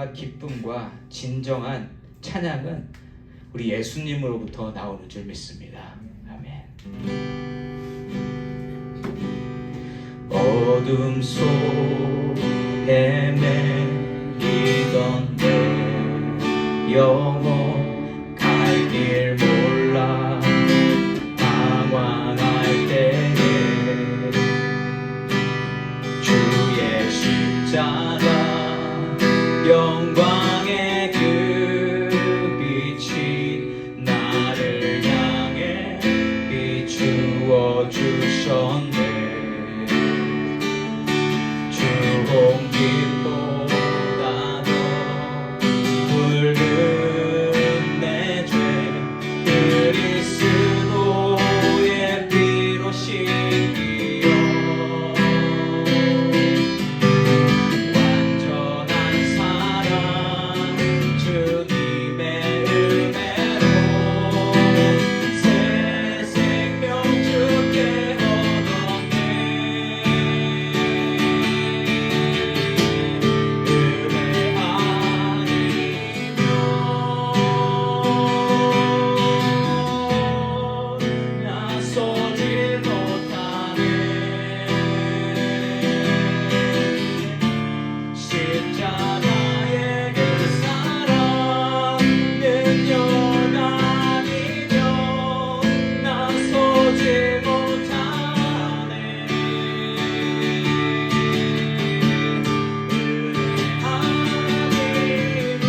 감사와 기쁨과 진정한 찬양은 우리 예수님으로부터 나오는 줄 믿습니다. 아멘. 어둠 속에 헤매이던 내 영혼 갈 길 몰라 방황할 때에 주의 십자가 영광의 그 빛이 나를 향해 비추어 주셨네. 주 공기보다 더 붉은 내 죄 그리스도의 피로 씻기어 완전한 사랑 주님의 은혜로 새 생명 주께 얻었네. 은혜 아니면 나서지 못하네. 십자가의 그 사랑 능력 아니면 나서지 못하네. 아니면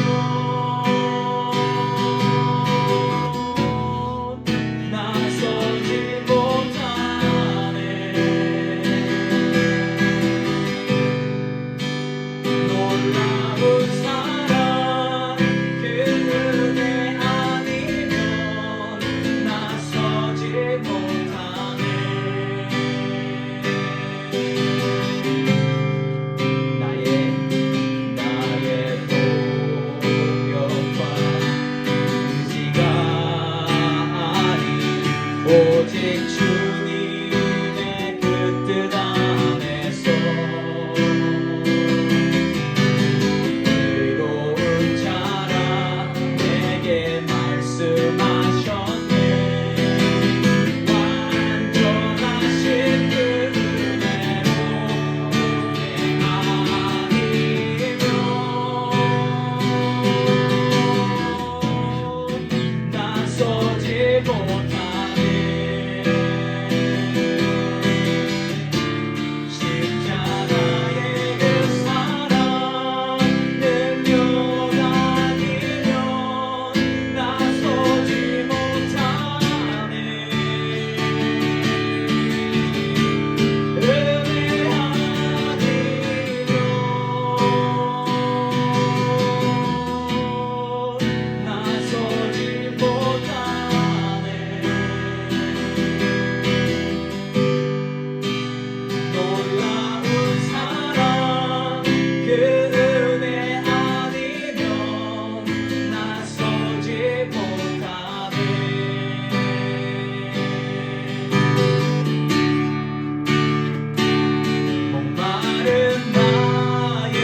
나서지 못하네. 놀라운 사랑 그 은혜 아니면 나서지 못하네. 나의 노력과 의지가 아닌 오직 주님의 그 뜻 안에서 의로운 자라 내게 말씀하셨네. 완전하신 그 은혜로 아니면 나서지 못하네. 십자가의 그 사랑 능력 아니면 나서지 못하네. 은혜 아니면 나서지 못하네. 놀라운 사랑 그 은혜 아니면 나서지 못하네. 목마른 나의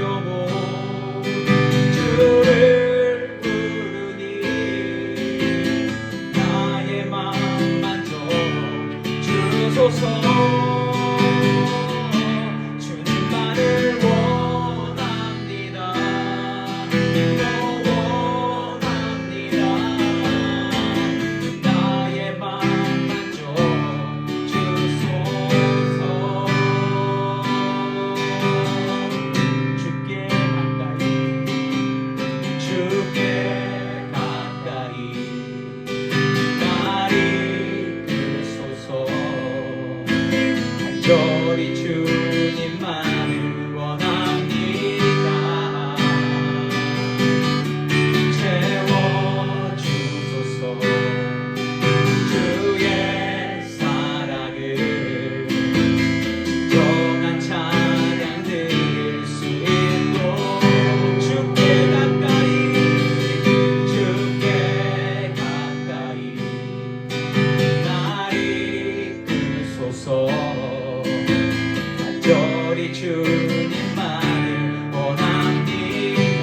영혼 주를 부르니 나의 맘 만져 주소서. 주님만을 원합니다. 더 원합니다. 나의 맘 만져 주소서. 주께 가까이 주께 가까이 나를 이끄소서. 간절히 주님만을 원합니다. 채워주소서. 주의 사랑을 정한 찬양 드릴 수 있도록 주께 가까이 주께 가까이 나를 이끄소서. 간절히 주님만을 원합니다.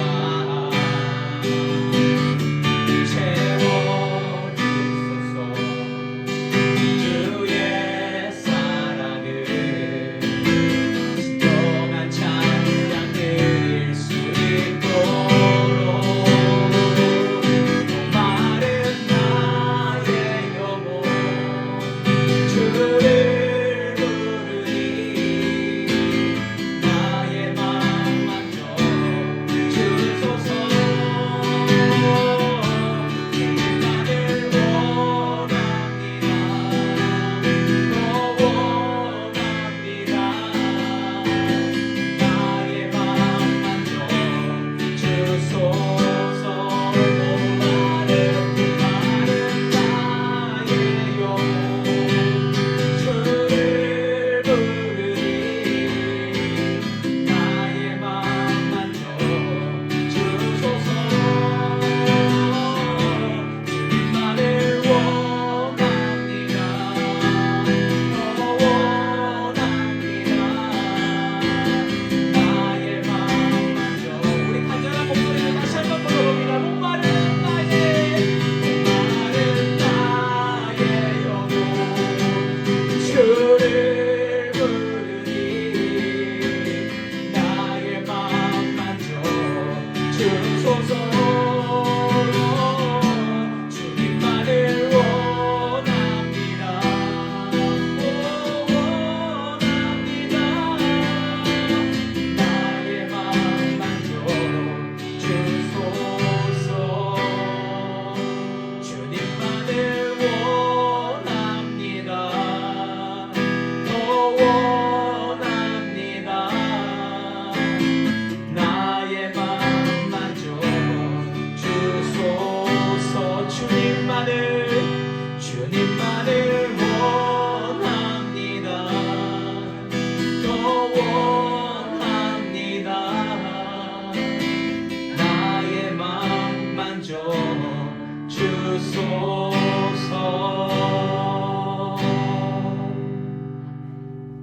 주소서.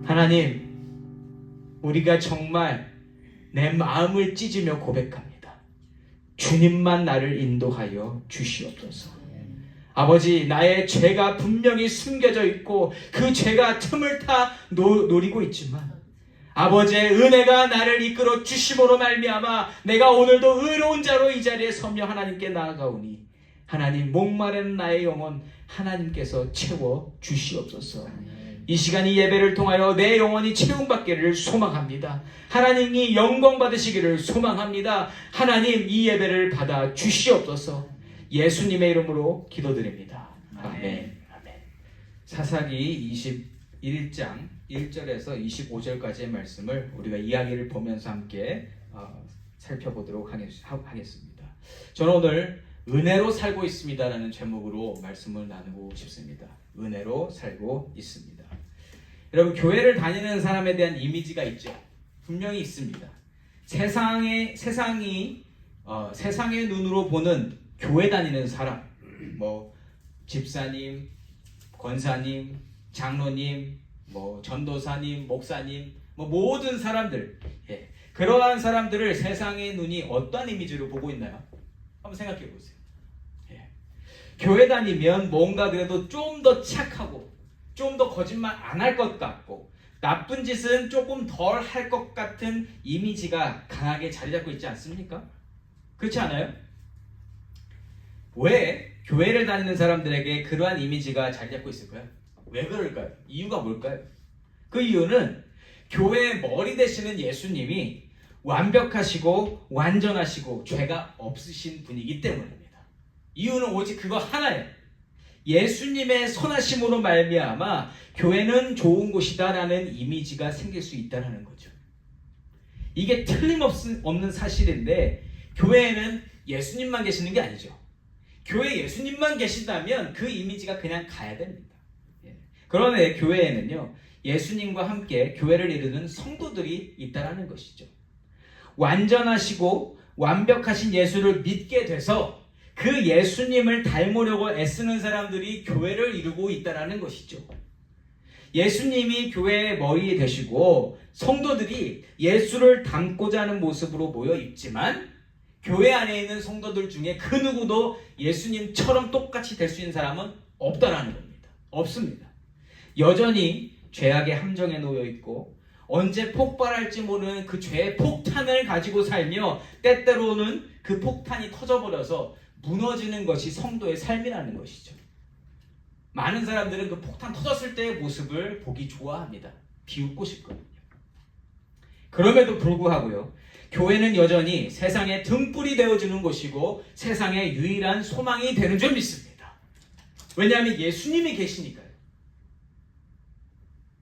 하나님, 우리가 정말 내 마음을 찢으며 고백합니다. 주님만 나를 인도하여 주시옵소서. 아버지, 나의 죄가 분명히 숨겨져 있고 그 죄가 틈을 타 노리고 있지만 아버지의 은혜가 나를 이끌어 주심으로 말미암아 내가 오늘도 의로운 자로 이 자리에 서며 하나님께 나아가오니 하나님, 목마른 나의 영혼 하나님께서 채워 주시옵소서. 이 시간 이 예배를 통하여 내 영혼이 채움받기를 소망합니다. 하나님이 영광 받으시기를 소망합니다. 하나님, 이 예배를 받아 주시옵소서. 예수님의 이름으로 기도드립니다. 아멘. 아멘. 사사기 21장 1절에서 25절까지의 말씀을 우리가 이야기를 보면서 함께 살펴보도록 하겠습니다. 저는 오늘 은혜로 살고 있습니다라는 제목으로 말씀을 나누고 싶습니다. 은혜로 살고 있습니다. 여러분, 교회를 다니는 사람에 대한 이미지가 있죠. 분명히 있습니다. 세상의 눈으로 보는 교회 다니는 사람, 집사님, 권사님, 장로님, 전도사님, 목사님, 모든 사람들, 그러한 사람들을 세상의 눈이 어떤 이미지로 보고 있나요? 한번 생각해 보세요. 교회 다니면 뭔가 그래도 좀 더 착하고 좀 더 거짓말 안 할 것 같고 나쁜 짓은 조금 덜 할 것 같은 이미지가 강하게 자리 잡고 있지 않습니까? 그렇지 않아요? 왜 교회를 다니는 사람들에게 그러한 이미지가 자리 잡고 있을까요? 왜 그럴까요? 이유가 뭘까요? 그 이유는 교회의 머리 되시는 예수님이 완벽하시고 완전하시고 죄가 없으신 분이기 때문입니다. 이유는 오직 그거 하나예요. 예수님의 선하심으로 말미암아 교회는 좋은 곳이다라는 이미지가 생길 수 있다는 거죠. 이게 틀림없는 사실인데 교회에는 예수님만 계시는 게 아니죠. 교회에 예수님만 계신다면 그 이미지가 그냥 가야 됩니다. 그런데 교회에는요, 예수님과 함께 교회를 이루는 성도들이 있다는 것이죠. 완전하시고 완벽하신 예수를 믿게 돼서 그 예수님을 닮으려고 애쓰는 사람들이 교회를 이루고 있다는 것이죠. 예수님이 교회의 머리 되시고 성도들이 예수를 닮고자 하는 모습으로 모여 있지만 교회 안에 있는 성도들 중에 그 누구도 예수님처럼 똑같이 될 수 있는 사람은 없다라는 겁니다. 없습니다. 여전히 죄악의 함정에 놓여 있고 언제 폭발할지 모르는 그 죄의 폭탄을 가지고 살며 때때로는 그 폭탄이 터져버려서 무너지는 것이 성도의 삶이라는 것이죠. 많은 사람들은 그 폭탄 터졌을 때의 모습을 보기 좋아합니다. 비웃고 싶거든요. 그럼에도 불구하고요, 교회는 여전히 세상의 등불이 되어주는 곳이고 세상의 유일한 소망이 되는 줄 믿습니다. 왜냐하면 예수님이 계시니까요.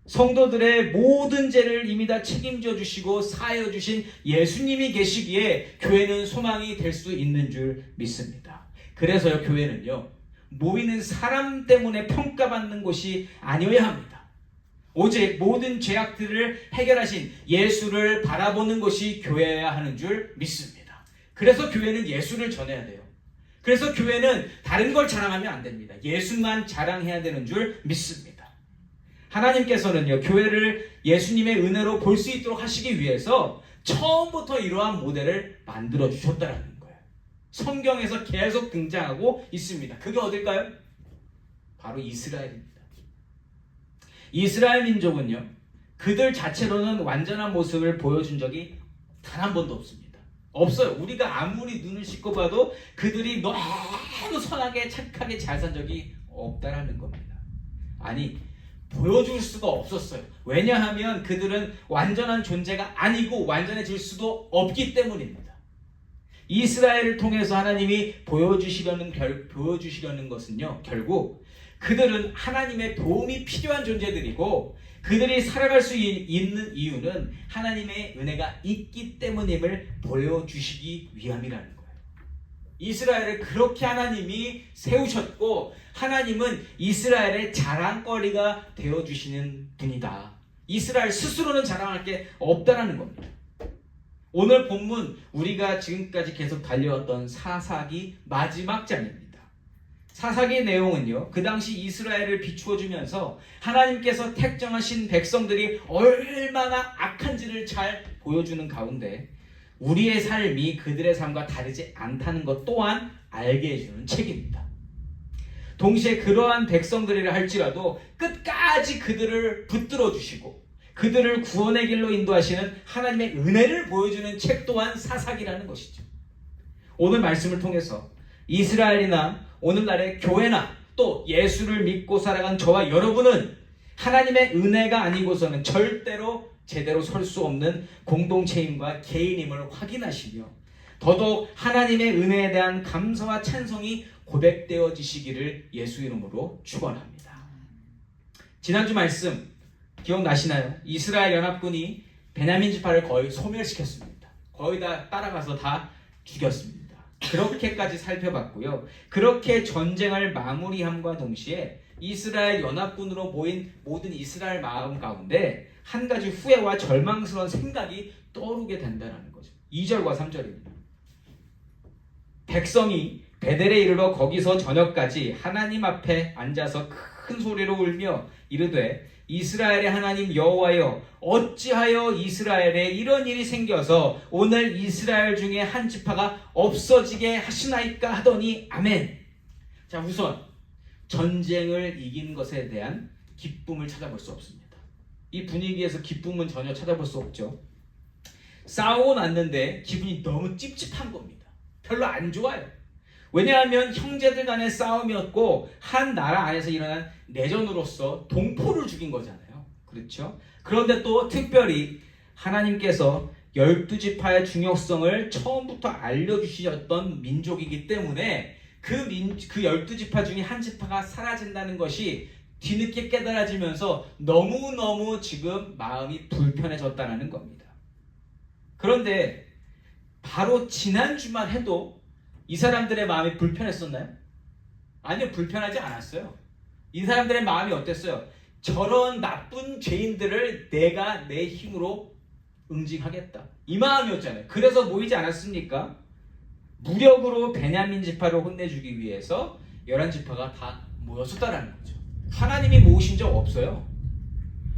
성도들의 모든 죄를 이미 다 책임져 주시고 사하여 주신 예수님이 계시기에 교회는 소망이 될 수 있는 줄 믿습니다. 그래서요, 교회는요, 모이는 사람 때문에 평가받는 곳이 아니어야 합니다. 오직 모든 죄악들을 해결하신 예수를 바라보는 것이 교회여야 하는 줄 믿습니다. 그래서 교회는 예수를 전해야 돼요. 그래서 교회는 다른 걸 자랑하면 안 됩니다. 예수만 자랑해야 되는 줄 믿습니다. 하나님께서는요, 교회를 예수님의 은혜로 볼 수 있도록 하시기 위해서 처음부터 이러한 모델을 만들어 주셨다는 거예요. 성경에서 계속 등장하고 있습니다. 그게 어딜까요? 바로 이스라엘입니다. 이스라엘 민족은요, 그들 자체로는 완전한 모습을 보여준 적이 단 한 번도 없습니다. 없어요. 우리가 아무리 눈을 씻고 봐도 그들이 너무 선하게 착하게 잘 산 적이 없다라는 겁니다. 아니, 보여줄 수가 없었어요. 왜냐하면 그들은 완전한 존재가 아니고 완전해질 수도 없기 때문입니다. 이스라엘을 통해서 하나님이 보여주시려는 것은요, 결국 그들은 하나님의 도움이 필요한 존재들이고 그들이 살아갈 수 있는 이유는 하나님의 은혜가 있기 때문임을 보여주시기 위함이라는 거예요. 이스라엘을 그렇게 하나님이 세우셨고 하나님은 이스라엘의 자랑거리가 되어주시는 분이다. 이스라엘 스스로는 자랑할 게 없다라는 겁니다. 오늘 본문 우리가 지금까지 계속 달려왔던 사사기 마지막 장입니다. 사사기의 내용은요, 그 당시 이스라엘을 비추어주면서 하나님께서 택정하신 백성들이 얼마나 악한지를 잘 보여주는 가운데 우리의 삶이 그들의 삶과 다르지 않다는 것 또한 알게 해주는 책입니다. 동시에 그러한 백성들이라 할지라도 끝까지 그들을 붙들어 주시고 그들을 구원의 길로 인도하시는 하나님의 은혜를 보여주는 책 또한 사사기라는 것이죠. 오늘 말씀을 통해서 이스라엘이나 오늘날의 교회나 또 예수를 믿고 살아간 저와 여러분은 하나님의 은혜가 아니고서는 절대로 제대로 설 수 없는 공동체임과 개인임을 확인하시며 더더욱 하나님의 은혜에 대한 감사와 찬송이 고백되어지시기를 예수 이름으로 축원합니다. 지난주 말씀 기억나시나요? 이스라엘 연합군이 베냐민 지파를 거의 소멸시켰습니다. 거의 다 따라가서 다 죽였습니다. 그렇게까지 살펴봤고요. 그렇게 전쟁을 마무리함과 동시에 이스라엘 연합군으로 모인 모든 이스라엘 마음 가운데 한 가지 후회와 절망스러운 생각이 떠오르게 된다는 거죠. 2절과 3절입니다. 백성이 베델에 이르러 거기서 저녁까지 하나님 앞에 앉아서 큰 소리로 울며 이르되 이스라엘의 하나님 여호와여 어찌하여 이스라엘에 이런 일이 생겨서 오늘 이스라엘 중에 한 지파가 없어지게 하시나이까 하더니 아멘. 자, 우선 전쟁을 이긴 것에 대한 기쁨을 찾아볼 수 없습니다. 이 분위기에서 기쁨은 전혀 찾아볼 수 없죠. 싸우고 났는데 기분이 너무 찝찝한 겁니다. 별로 안 좋아요. 왜냐하면 형제들 간의 싸움이었고 한 나라 안에서 일어난 내전으로서 동포를 죽인 거잖아요. 그렇죠? 그런데 또 특별히 하나님께서 12지파의 중요성을 처음부터 알려주셨던 민족이기 때문에 그 12지파 중에 한 지파가 사라진다는 것이 뒤늦게 깨달아지면서 너무너무 지금 마음이 불편해졌다는 겁니다. 그런데 바로 지난주만 해도 이 사람들의 마음이 불편했었나요? 아니요, 불편하지 않았어요. 이 사람들의 마음이 어땠어요? 저런 나쁜 죄인들을 내가 내 힘으로 응징하겠다. 이 마음이었잖아요. 그래서 모이지 않았습니까? 무력으로 베냐민 지파를 혼내주기 위해서 11지파가 다 모였었다는 거죠. 하나님이 모으신 적 없어요.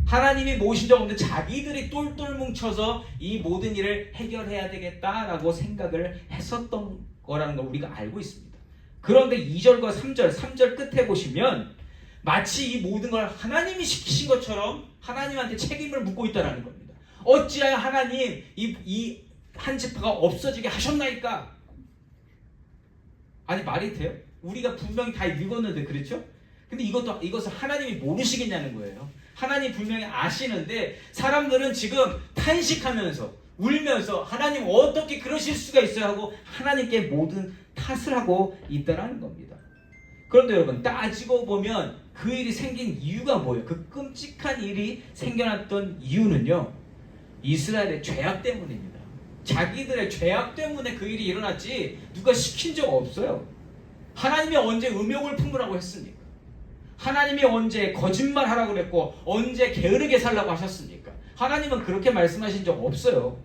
하나님이 모으신 적 없는데 자기들이 똘똘 뭉쳐서 이 모든 일을 해결해야 되겠다라고 생각을 했었던 거라는 걸 우리가 알고 있습니다. 그런데 2절과 3절 끝에 보시면 마치 이 모든 걸 하나님이 시키신 것처럼 하나님한테 책임을 묻고 있다는 겁니다. 어찌하여 하나님 이 한 지파가 없어지게 하셨나이까? 아니 말이 돼요? 우리가 분명히 다 읽었는데 그렇죠? 근데 이것을 하나님이 모르시겠냐는 거예요. 하나님 분명히 아시는데 사람들은 지금 탄식하면서 울면서 하나님 어떻게 그러실 수가 있어요 하고 하나님께 모든 탓을 하고 있다는 겁니다. 그런데 여러분 따지고 보면 그 일이 생긴 이유가 뭐예요? 그 끔찍한 일이 생겨났던 이유는요, 이스라엘의 죄악 때문입니다. 자기들의 죄악 때문에 그 일이 일어났지 누가 시킨 적 없어요. 하나님이 언제 음욕을 품으라고 했습니까? 하나님이 언제 거짓말하라고 그랬고 언제 게으르게 살라고 하셨습니까? 하나님은 그렇게 말씀하신 적 없어요.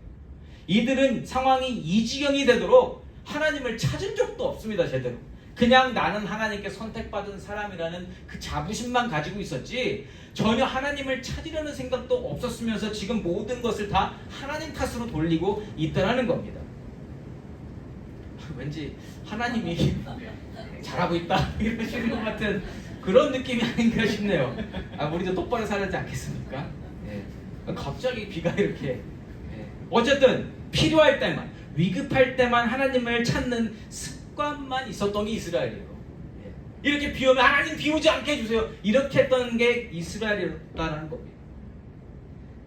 이들은 상황이 이 지경이 되도록 하나님을 찾은 적도 없습니다. 제대로. 그냥 나는 하나님께 선택받은 사람이라는 그 자부심만 가지고 있었지 전혀 하나님을 찾으려는 생각도 없었으면서 지금 모든 것을 다 하나님 탓으로 돌리고 있다는 겁니다. 왠지 하나님이 잘하고 있다 이러시는 것 같은 그런 느낌이 아닌가 싶네요. 우리도 똑바로 살아야 하지 않겠습니까? 갑자기 비가 이렇게 어쨌든 필요할 때만 위급할 때만 하나님을 찾는 습관만 있었던 게 이스라엘이에요. 이렇게 비 오면 하나님 비 오지 않게 해주세요. 이렇게 했던 게 이스라엘이었다는 겁니다.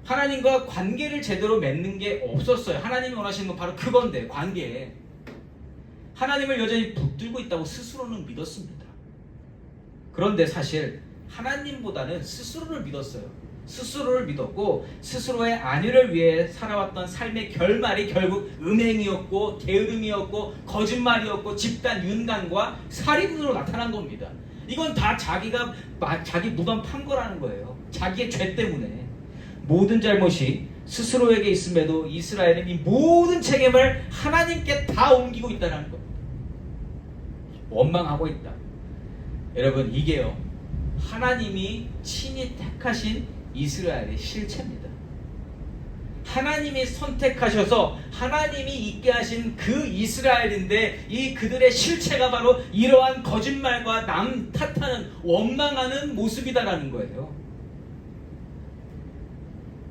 하나님과 관계를 제대로 맺는 게 없었어요. 하나님이 원하시는 건 바로 그건데 관계. 하나님을 여전히 붙들고 있다고 스스로는 믿었습니다. 그런데 사실 하나님보다는 스스로를 믿었어요. 스스로를 믿었고 스스로의 안위를 위해 살아왔던 삶의 결말이 결국 음행이었고 게으름이었고 거짓말이었고 집단 윤곽과 살인으로 나타난 겁니다. 이건 다 자기 무덤 판 거라는 거예요. 자기의 죄 때문에. 모든 잘못이 스스로에게 있음에도 이스라엘은 이 모든 책임을 하나님께 다 옮기고 있다는 겁니다. 원망하고 있다. 여러분, 이게요, 하나님이 친히 택하신 이스라엘의 실체입니다. 하나님이 선택하셔서 하나님이 있게 하신 그 이스라엘인데, 이 그들의 실체가 바로 이러한 거짓말과 남 탓하는 원망하는 모습이다라는 거예요.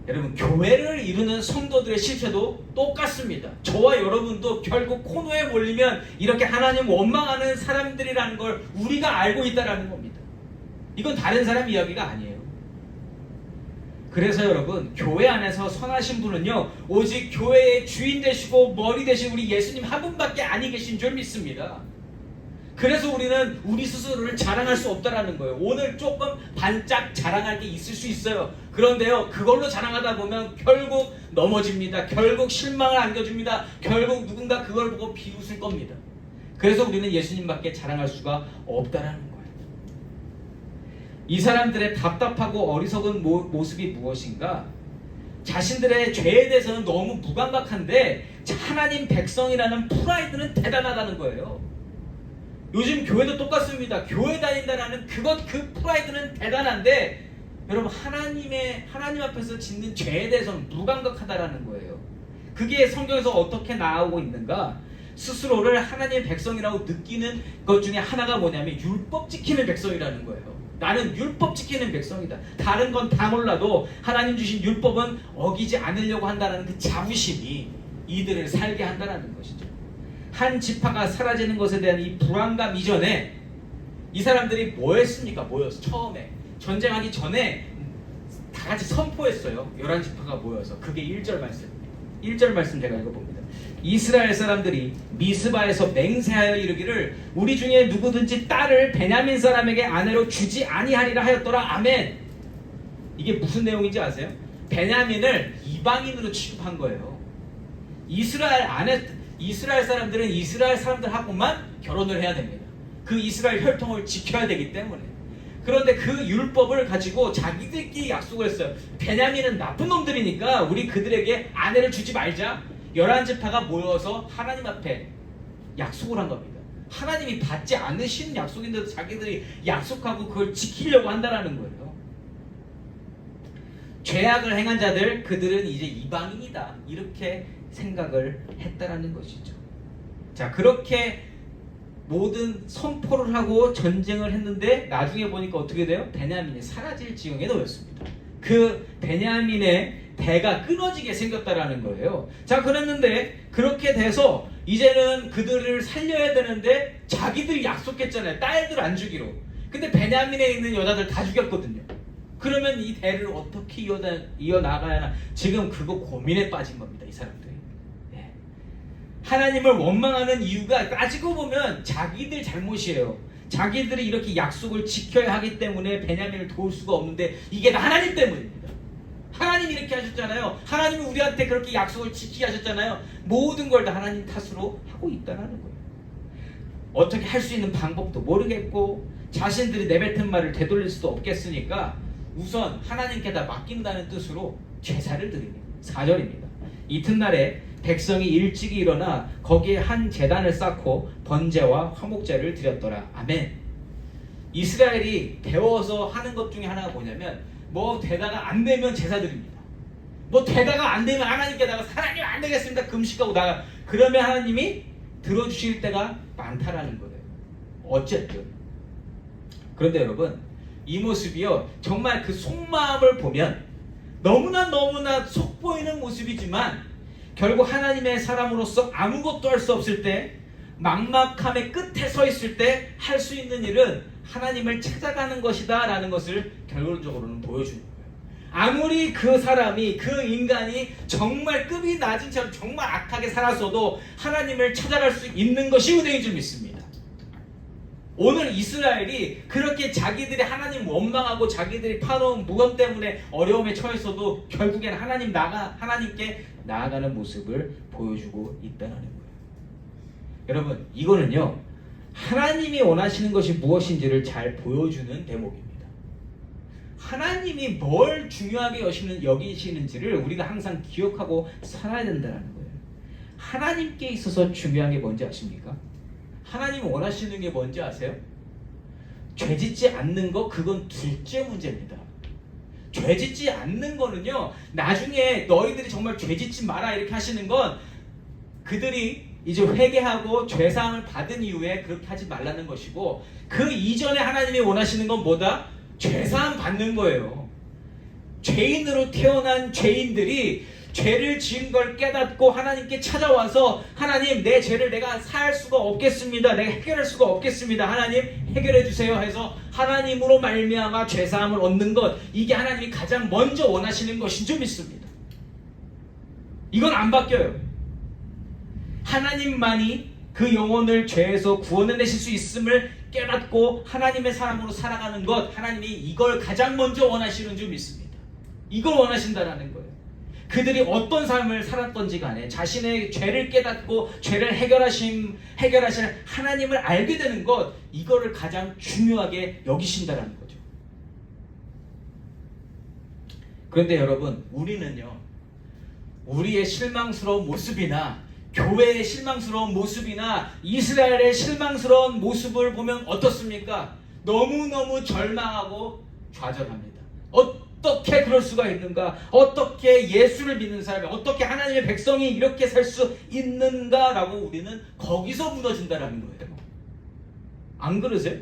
여러분, 교회를 이루는 성도들의 실체도 똑같습니다. 저와 여러분도 결국 코너에 몰리면 이렇게 하나님 원망하는 사람들이라는 걸 우리가 알고 있다라는 겁니다. 이건 다른 사람 이야기가 아니에요. 그래서 여러분, 교회 안에서 선하신 분은요, 오직 교회의 주인 되시고 머리 되신 우리 예수님 한 분밖에 아니 계신 줄 믿습니다. 그래서 우리는 우리 스스로를 자랑할 수 없다라는 거예요. 오늘 조금 반짝 자랑할 게 있을 수 있어요. 그런데요, 그걸로 자랑하다 보면 결국 넘어집니다. 결국 실망을 안겨줍니다. 결국 누군가 그걸 보고 비웃을 겁니다. 그래서 우리는 예수님밖에 자랑할 수가 없다라는 거예요. 이 사람들의 답답하고 어리석은 모습이 무엇인가? 자신들의 죄에 대해서는 너무 무감각한데 하나님 백성이라는 프라이드는 대단하다는 거예요. 요즘 교회도 똑같습니다. 교회 다닌다라는 그 프라이드는 대단한데, 여러분, 하나님 앞에서 짓는 죄에 대해서는 무감각하다라는 거예요. 그게 성경에서 어떻게 나오고 있는가? 스스로를 하나님의 백성이라고 느끼는 것 중에 하나가 뭐냐면 율법 지키는 백성이라는 거예요. 나는 율법 지키는 백성이다. 다른 건 다 몰라도 하나님 주신 율법은 어기지 않으려고 한다는 그 자부심이 이들을 살게 한다는 것이죠. 한 지파가 사라지는 것에 대한 이 불안감 이전에 이 사람들이 뭐 했습니까? 모여서 처음에 전쟁하기 전에 다 같이 선포했어요. 11지파가 모여서. 그게 1절 말씀입니다. 1절 말씀 제가 읽어봅니다. 이스라엘 사람들이 미스바에서 맹세하여 이르기를 우리 중에 누구든지 딸을 베냐민 사람에게 아내로 주지 아니하리라 하였더라. 아멘. 이게 무슨 내용인지 아세요? 베냐민을 이방인으로 취급한 거예요. 이스라엘 사람들은 이스라엘 사람들하고만 결혼을 해야 됩니다. 그 이스라엘 혈통을 지켜야 되기 때문에. 그런데 그 율법을 가지고 자기들끼리 약속을 했어요. 베냐민은 나쁜 놈들이니까 우리 그들에게 아내를 주지 말자. 11지파가 모여서 하나님 앞에 약속을 한 겁니다. 하나님이 받지 않으신 약속인데도 자기들이 약속하고 그걸 지키려고 한다는 거예요. 죄악을 행한 자들, 그들은 이제 이방인이다, 이렇게 생각을 했다라는 것이죠. 자, 그렇게 모든 선포를 하고 전쟁을 했는데 나중에 보니까 어떻게 돼요? 베냐민이 사라질 지경에 놓였습니다. 그 베냐민의 대가 끊어지게 생겼다라는 거예요. 자, 그랬는데 그렇게 돼서 이제는 그들을 살려야 되는데 자기들이 약속했잖아요. 딸들 안 주기로. 근데 베냐민에 있는 여자들 다 죽였거든요. 그러면 이 대를 어떻게 이어나가야 하나? 지금 그거 고민에 빠진 겁니다, 이 사람들이. 네. 하나님을 원망하는 이유가 따지고 보면 자기들 잘못이에요. 자기들이 이렇게 약속을 지켜야 하기 때문에 베냐민을 도울 수가 없는데 이게 다 하나님 때문입니다. 하나님이 이렇게 하셨잖아요. 하나님이 우리한테 그렇게 약속을 지키게 하셨잖아요. 모든 걸 다 하나님 탓으로 하고 있다는 거예요. 어떻게 할 수 있는 방법도 모르겠고 자신들이 내뱉은 말을 되돌릴 수도 없겠으니까 우선 하나님께 다 맡긴다는 뜻으로 제사를 드립니다. 4절입니다. 이튿날에 백성이 일찍이 일어나 거기에 한 제단을 쌓고 번제와 화목제를 드렸더라. 아멘. 이스라엘이 배워서 하는 것 중에 하나가 뭐냐면 뭐 되다가 안 되면 제사 드립니다. 뭐 되다가 안 되면 하나님께다가 하나님 안 되겠습니다. 금식하고 나가. 그러면 하나님이 들어주실 때가 많다라는 거예요. 어쨌든. 그런데 여러분, 이 모습이요, 정말 그 속마음을 보면 너무나 속보이는 모습이지만 결국 하나님의 사람으로서 아무것도 할 수 없을 때, 막막함의 끝에 서 있을 때 할 수 있는 일은 하나님을 찾아가는 것이다 라는 것을 결론적으로는 보여주는 거예요. 아무리 그 사람이, 그 인간이 정말 급이 낮은 채로 정말 악하게 살았어도 하나님을 찾아갈 수 있는 것이 은혜인 줄 믿습니다. 오늘 이스라엘이 그렇게 자기들이 하나님 원망하고 자기들이 파놓은 무덤 때문에 어려움에 처했어도 결국엔 하나님께 나아가는 모습을 보여주고 있다는 거예요. 여러분, 이거는요, 하나님이 원하시는 것이 무엇인지를 잘 보여주는 대목입니다. 하나님이 뭘 중요하게 여기시는지를 우리가 항상 기억하고 살아야 된다는 거예요. 하나님께 있어서 중요한 게 뭔지 아십니까? 하나님이 원하시는 게 뭔지 아세요? 죄짓지 않는 거 그건 둘째 문제입니다. 죄짓지 않는 거는요, 나중에 너희들이 정말 죄짓지 마라 이렇게 하시는 건 그들이 이제 회개하고 죄사함을 받은 이후에 그렇게 하지 말라는 것이고, 그 이전에 하나님이 원하시는 건 뭐다? 죄사함 받는 거예요. 죄인으로 태어난 죄인들이 죄를 지은 걸 깨닫고 하나님께 찾아와서 하나님, 내 죄를 내가 사할 수가 없겠습니다. 내가 해결할 수가 없겠습니다. 하나님 해결해 주세요 해서 하나님으로 말미암아 죄사함을 얻는 것, 이게 하나님이 가장 먼저 원하시는 것인 줄 믿습니다. 이건 안 바뀌어요. 하나님만이 그 영혼을 죄에서 구원해내실 수 있음을 깨닫고 하나님의 사람으로 살아가는 것, 하나님이 이걸 가장 먼저 원하시는 줄 믿습니다. 이걸 원하신다라는 거예요. 그들이 어떤 삶을 살았던지 간에 자신의 죄를 깨닫고 죄를 해결하실 하나님을 알게 되는 것, 이거를 가장 중요하게 여기신다라는 거죠. 그런데 여러분, 우리는요, 우리의 실망스러운 모습이나 교회의 실망스러운 모습이나 이스라엘의 실망스러운 모습을 보면 어떻습니까? 너무너무 절망하고 좌절합니다. 어떻게 그럴 수가 있는가? 어떻게 예수를 믿는 사람이, 어떻게 하나님의 백성이 이렇게 살 수 있는가라고 우리는 거기서 무너진다라는 거예요. 안 그러세요?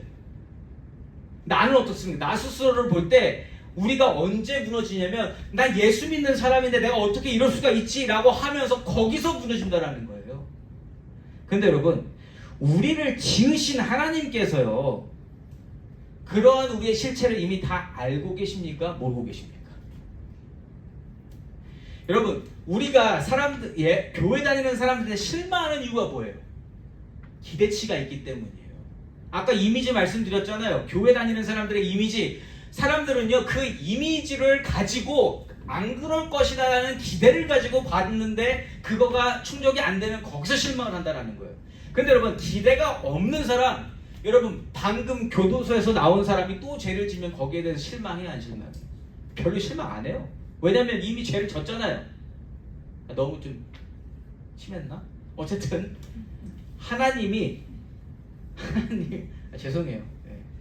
나는 어떻습니까? 나 스스로를 볼 때 우리가 언제 무너지냐면, 나 예수 믿는 사람인데 내가 어떻게 이럴 수가 있지? 라고 하면서 거기서 무너진다라는 거예요. 근데 여러분, 우리를 지으신 하나님께서요, 그러한 우리의 실체를 이미 다 알고 계십니까? 모르고 계십니까? 여러분, 우리가 교회 다니는 사람들한테 실망하는 이유가 뭐예요? 기대치가 있기 때문이에요. 아까 이미지 말씀드렸잖아요. 교회 다니는 사람들의 이미지. 사람들은요, 그 이미지를 가지고 안 그럴 것이다라는 기대를 가지고 봤는데 그거가 충족이 안 되면 거기서 실망을 한다는 거예요. 근데 여러분, 기대가 없는 사람, 여러분, 방금 교도소에서 나온 사람이 또 죄를 지면 거기에 대해서 실망해, 안 실망해? 별로 실망 안 해요. 왜냐면 이미 죄를 졌잖아요. 너무 좀 심했나? 어쨌든 죄송해요.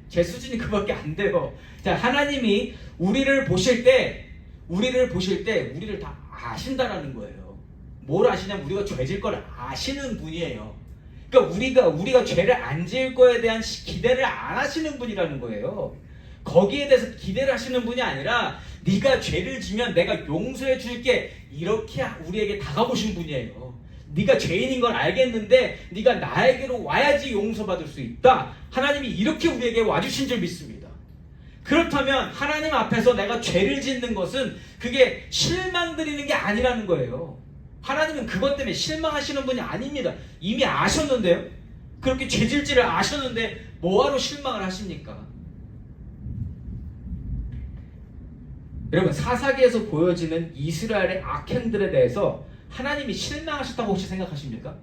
제 수준이 그밖에 안 돼요. 자, 하나님이 우리를 보실 때 우리를 다 아신다라는 거예요. 뭘 아시냐면 우리가 죄질 걸 아시는 분이에요. 그러니까 우리가 죄를 안 지을 거에 대한 기대를 안 하시는 분이라는 거예요. 거기에 대해서 기대를 하시는 분이 아니라 네가 죄를 지면 내가 용서해 줄게, 이렇게 우리에게 다가오신 분이에요. 네가 죄인인 걸 알겠는데 네가 나에게로 와야지 용서받을 수 있다. 하나님이 이렇게 우리에게 와주신 줄 믿습니다. 그렇다면 하나님 앞에서 내가 죄를 짓는 것은 그게 실망드리는 게 아니라는 거예요. 하나님은 그것 때문에 실망하시는 분이 아닙니다. 이미 아셨는데요. 그렇게 죄질지를 아셨는데 뭐하러 실망을 하십니까? 여러분, 사사기에서 보여지는 이스라엘의 악행들에 대해서 하나님이 실망하셨다고 혹시 생각하십니까?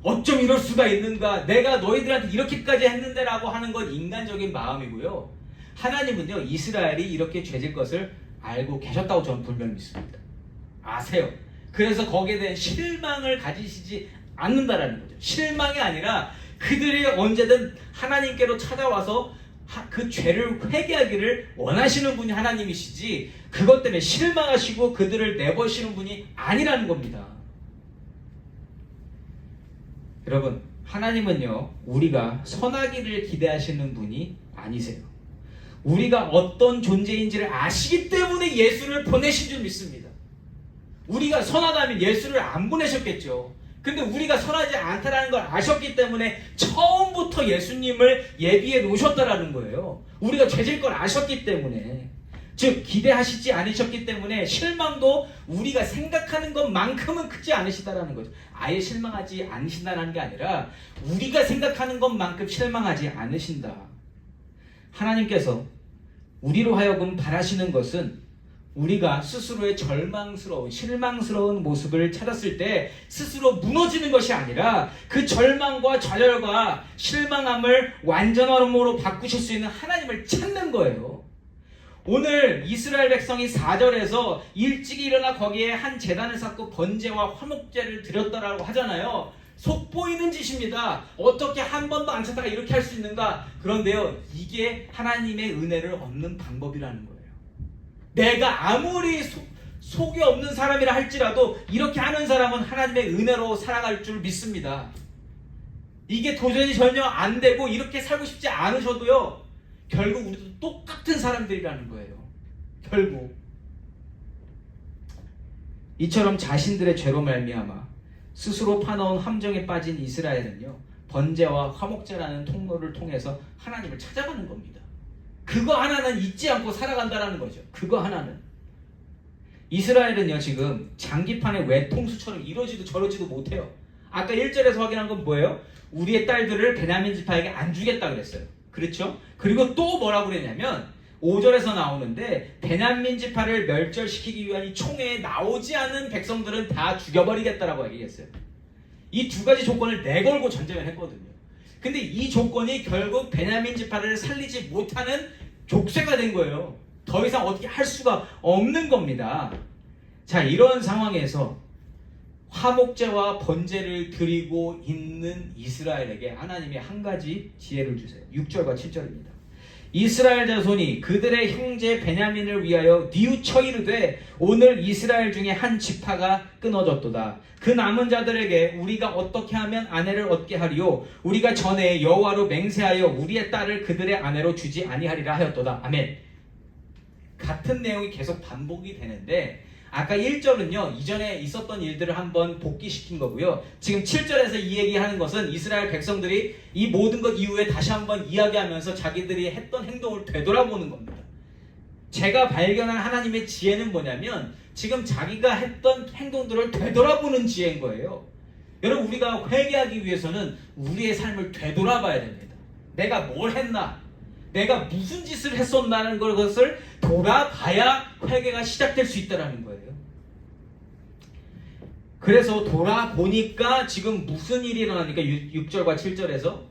어쩜 이럴 수가 있는가? 내가 너희들한테 이렇게까지 했는데 라고 하는 건 인간적인 마음이고요. 하나님은요, 이스라엘이 이렇게 죄질 것을 알고 계셨다고 저는 분명히 믿습니다. 아세요. 그래서 거기에 대한 실망을 가지시지 않는다라는 거죠. 실망이 아니라 그들이 언제든 하나님께로 찾아와서 그 죄를 회개하기를 원하시는 분이 하나님이시지, 그것 때문에 실망하시고 그들을 내버리시는 분이 아니라는 겁니다. 여러분, 하나님은요, 우리가 선하기를 기대하시는 분이 아니세요. 우리가 어떤 존재인지를 아시기 때문에 예수를 보내신 줄 믿습니다. 우리가 선하다면 예수를 안 보내셨겠죠. 근데 우리가 선하지 않다라는 걸 아셨기 때문에 처음부터 예수님을 예비해 놓으셨다라는 거예요. 우리가 죄질 걸 아셨기 때문에, 즉 기대하시지 않으셨기 때문에 실망도 우리가 생각하는 것만큼은 크지 않으시다라는 거죠. 아예 실망하지 않으신다는 게 아니라 우리가 생각하는 것만큼 실망하지 않으신다. 하나님께서 우리로 하여금 바라시는 것은 우리가 스스로의 절망스러운, 실망스러운 모습을 찾았을 때 스스로 무너지는 것이 아니라 그 절망과 좌절과 실망함을 완전함으로 바꾸실 수 있는 하나님을 찾는 거예요. 오늘 이스라엘 백성이 4절에서 일찍이 일어나 거기에 한 제단을 쌓고 번제와 화목제를 드렸다라고 하잖아요. 속보이는 짓입니다. 어떻게 한 번도 안 찾다가 이렇게 할 수 있는가? 그런데요, 이게 하나님의 은혜를 얻는 방법이라는 거예요. 내가 아무리 속이 없는 사람이라 할지라도 이렇게 하는 사람은 하나님의 은혜로 살아갈 줄 믿습니다. 이게 도전이 전혀 안 되고 이렇게 살고 싶지 않으셔도요, 결국 우리도 똑같은 사람들이라는 거예요. 결국 이처럼 자신들의 죄로 말미암아 스스로 파놓은 함정에 빠진 이스라엘은요, 번제와 화목제라는 통로를 통해서 하나님을 찾아가는 겁니다. 그거 하나는 잊지 않고 살아간다는 거죠. 그거 하나는. 이스라엘은요, 지금 장기판의 외통수처럼 이러지도 저러지도 못해요. 아까 1절에서 확인한 건 뭐예요? 우리의 딸들을 베냐민 지파에게 안 주겠다 그랬어요. 그렇죠? 그리고 또 뭐라고 그랬냐면 5절에서 나오는데, 베냐민 지파를 멸절시키기 위한 이 총회에 나오지 않은 백성들은 다 죽여버리겠다라고 얘기했어요. 이 두 가지 조건을 내걸고 전쟁을 했거든요. 근데 이 조건이 결국 베냐민 지파를 살리지 못하는 족쇄가 된 거예요. 더 이상 어떻게 할 수가 없는 겁니다. 자, 이런 상황에서 화목제와 번제를 드리고 있는 이스라엘에게 하나님이 한 가지 지혜를 주세요. 6절과 7절입니다. 이스라엘 자손이 그들의 형제 베냐민을 위하여 뉘우쳐 이르되 오늘 이스라엘 중에 한 지파가 끊어졌도다. 그 남은 자들에게 우리가 어떻게 하면 아내를 얻게 하리요? 우리가 전에 여호와로 맹세하여 우리의 딸을 그들의 아내로 주지 아니하리라 하였도다. 아멘. 같은 내용이 계속 반복이 되는데, 아까 1절은요, 이전에 있었던 일들을 한번 복기시킨 거고요. 지금 7절에서 이 얘기하는 것은 이스라엘 백성들이 이 모든 것 이후에 다시 한번 이야기하면서 자기들이 했던 행동을 되돌아보는 겁니다. 제가 발견한 하나님의 지혜는 뭐냐면, 지금 자기가 했던 행동들을 되돌아보는 지혜인 거예요. 여러분, 우리가 회개하기 위해서는 우리의 삶을 되돌아봐야 됩니다. 내가 뭘 했나? 내가 무슨 짓을 했었나는 것을 돌아봐야 회개가 시작될 수 있다는 거예요. 그래서 돌아보니까 지금 무슨 일이 일어나니까 6절과 7절에서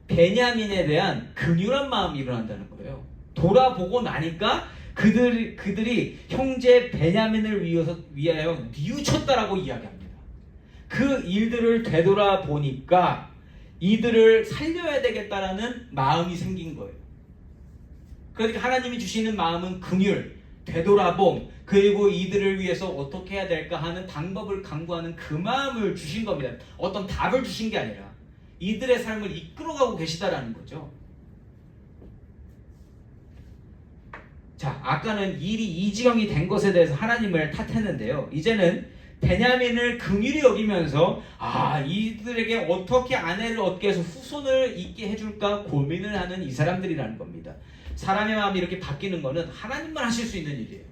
베냐민에 대한 긍휼한 마음이 일어난다는 거예요. 돌아보고 나니까 그들이 형제 베냐민을 위하여 뉘우쳤다라고 이야기합니다. 그 일들을 되돌아보니까 이들을 살려야 되겠다라는 마음이 생긴 거예요. 그러니까 하나님이 주시는 마음은 긍휼, 되돌아봄, 그리고 이들을 위해서 어떻게 해야 될까 하는 방법을 강구하는 그 마음을 주신 겁니다. 어떤 답을 주신 게 아니라 이들의 삶을 이끌어가고 계시다라는 거죠. 자, 아까는 일이 이 지경이 된 것에 대해서 하나님을 탓했는데요. 이제는 베냐민을 긍휼히 여기면서 이들에게 어떻게 아내를 얻게 해서 후손을 있게 해줄까 고민을 하는 이 사람들이라는 겁니다. 사람의 마음이 이렇게 바뀌는 거는 하나님만 하실 수 있는 일이에요.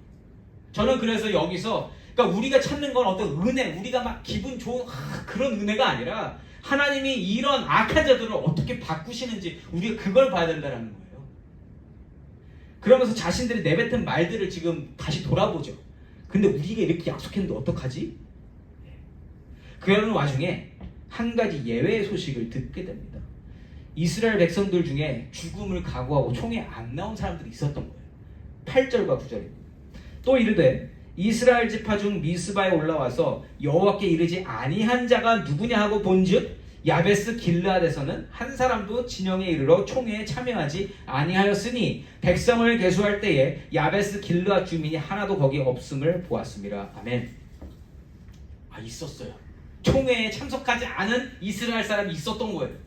저는 그래서 여기서, 그러니까 우리가 찾는 건 어떤 은혜, 우리가 막 기분 좋은 그런 은혜가 아니라 하나님이 이런 악한 자들을 어떻게 바꾸시는지 우리가 그걸 봐야 된다는 거예요. 그러면서 자신들이 내뱉은 말들을 지금 다시 돌아보죠. 근데 우리가 이렇게 약속했는데 어떡하지? 그러는 와중에 한 가지 예외의 소식을 듣게 됩니다. 이스라엘 백성들 중에 죽음을 각오하고 총에 안 나온 사람들이 있었던 거예요. 8절과 9절입니다. 또 이르되 이스라엘 지파 중 미스바에 올라와서 여호와께 이르지 아니한 자가 누구냐 하고 본즉 야베스 길르앗에서는 한 사람도 진영에 이르러 총회에 참여하지 아니하였으니 백성을 계수할 때에 야베스 길르앗 주민이 하나도 거기 없음을 보았습니다. 아멘. 있었어요. 총회에 참석하지 않은 이스라엘 사람이 있었던 거예요.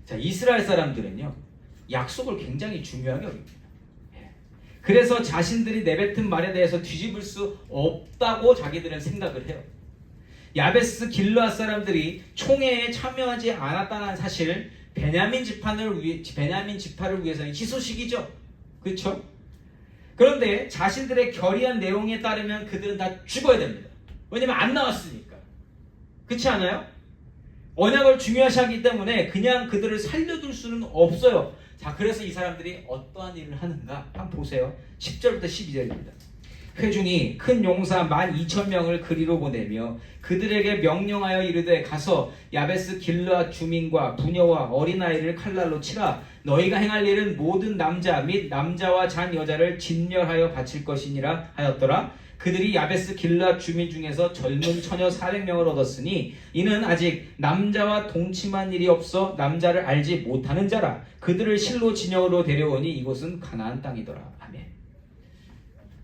자, 이스라엘 사람들은요, 약속을 굉장히 중요하게 여깁니다. 그래서 자신들이 내뱉은 말에 대해서 뒤집을 수 없다고 자기들은 생각을 해요. 야베스 길르앗 사람들이 총회에 참여하지 않았다는 사실을 베냐민 지파를 위해서는 희소식이죠. 그렇죠? 그런데 자신들의 결의한 내용에 따르면 그들은 다 죽어야 됩니다. 왜냐면 안 나왔으니까. 그렇지 않아요? 언약을 중요시하기 때문에 그냥 그들을 살려둘 수는 없어요. 자, 그래서 이 사람들이 어떠한 일을 하는가 한번 보세요. 10절부터 12절입니다. 회중이 큰 용사 12,000명을 그리로 보내며 그들에게 명령하여 이르되 가서 야베스 길르앗 주민과 부녀와 어린아이를 칼날로 치라. 너희가 행할 일은 모든 남자 및 남자와 잔 여자를 진멸하여 바칠 것이니라 하였더라. 그들이 야베스 길르앗 주민 중에서 젊은 처녀 400명을 얻었으니 이는 아직 남자와 동침한 일이 없어 남자를 알지 못하는 자라. 그들을 실로 진영으로 데려오니 이곳은 가나안 땅이더라. 아멘.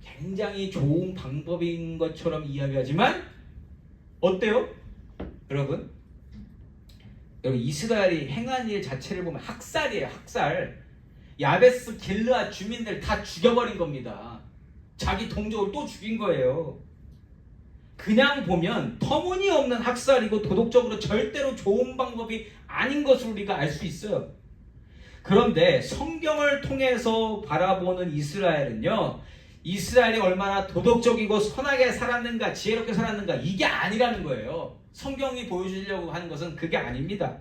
굉장히 좋은 방법인 것처럼 이야기하지만 어때요? 여러분 이스라엘이 행한 일 자체를 보면 학살이에요. 학살. 야베스 길르앗 주민들 다 죽여버린 겁니다. 자기 동족을 또 죽인 거예요. 그냥 보면 터무니없는 학살이고 도덕적으로 절대로 좋은 방법이 아닌 것을 우리가 알 수 있어요. 그런데 성경을 통해서 바라보는 이스라엘은요, 이스라엘이 얼마나 도덕적이고 선하게 살았는가, 지혜롭게 살았는가, 이게 아니라는 거예요. 성경이 보여주려고 하는 것은 그게 아닙니다.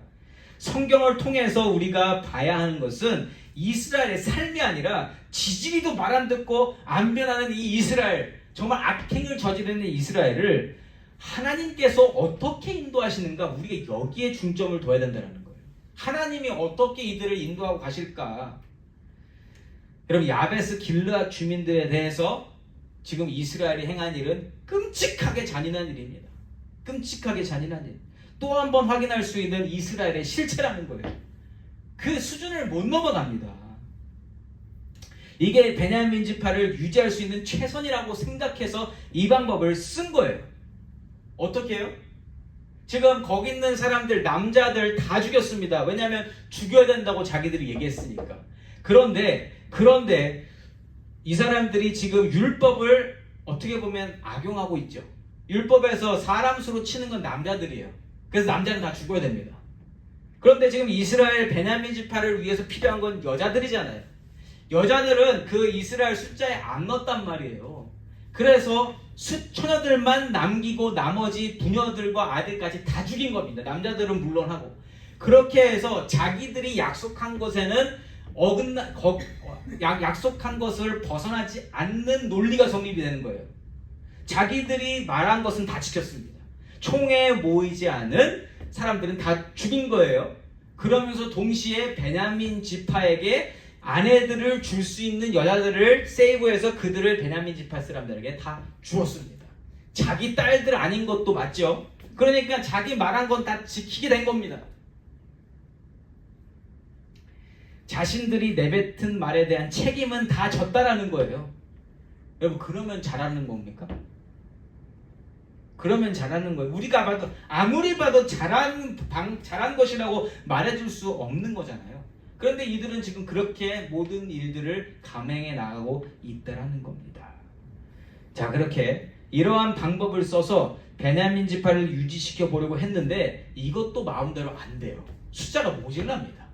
성경을 통해서 우리가 봐야 하는 것은 이스라엘의 삶이 아니라 지지리도 말 안 듣고 안 변하는 이 이스라엘, 정말 악행을 저지르는 이스라엘을 하나님께서 어떻게 인도하시는가, 우리가 여기에 중점을 둬야 된다는 거예요. 하나님이 어떻게 이들을 인도하고 가실까. 여러분, 야베스 길르앗 주민들에 대해서 지금 이스라엘이 행한 일은 끔찍하게 잔인한 일입니다. 끔찍하게 잔인한 일. 또 한 번 확인할 수 있는 이스라엘의 실체라는 거예요. 그 수준을 못 넘어갑니다. 이게 베냐민 지파를 유지할 수 있는 최선이라고 생각해서 이 방법을 쓴 거예요. 어떻게 해요? 지금 거기 있는 사람들, 남자들 다 죽였습니다. 왜냐하면 죽여야 된다고 자기들이 얘기했으니까. 그런데 이 사람들이 지금 율법을 어떻게 보면 악용하고 있죠. 율법에서 사람 수로 치는 건 남자들이에요. 그래서 남자는 다 죽어야 됩니다. 그런데 지금 이스라엘 베냐민 지파를 위해서 필요한 건 여자들이잖아요. 여자들은 그 이스라엘 숫자에 안 넣었단 말이에요. 그래서 처녀들만 남기고 나머지 부녀들과 아들까지 다 죽인 겁니다. 남자들은 물론 하고. 그렇게 해서 자기들이 약속한 것에는 약속한 것을 벗어나지 않는 논리가 성립이 되는 거예요. 자기들이 말한 것은 다 지켰습니다. 총에 모이지 않은 사람들은 다 죽인 거예요. 그러면서 동시에 베냐민 지파에게 아내들을 줄 수 있는 여자들을 세이브해서 그들을 베냐민 지파 사람들에게 다 주었습니다. 자기 딸들 아닌 것도 맞죠? 그러니까 자기 말한 건 다 지키게 된 겁니다. 자신들이 내뱉은 말에 대한 책임은 다 졌다라는 거예요. 여러분, 그러면 잘하는 겁니까? 그러면 잘하는 거예요. 우리가 봐도 아무리 봐도 잘한 것이라고 말해줄 수 없는 거잖아요. 그런데 이들은 지금 그렇게 모든 일들을 감행해 나가고 있다라는 겁니다. 자, 그렇게 이러한 방법을 써서 베냐민 지파를 유지시켜 보려고 했는데 이것도 마음대로 안 돼요. 숫자가 모질랍니다.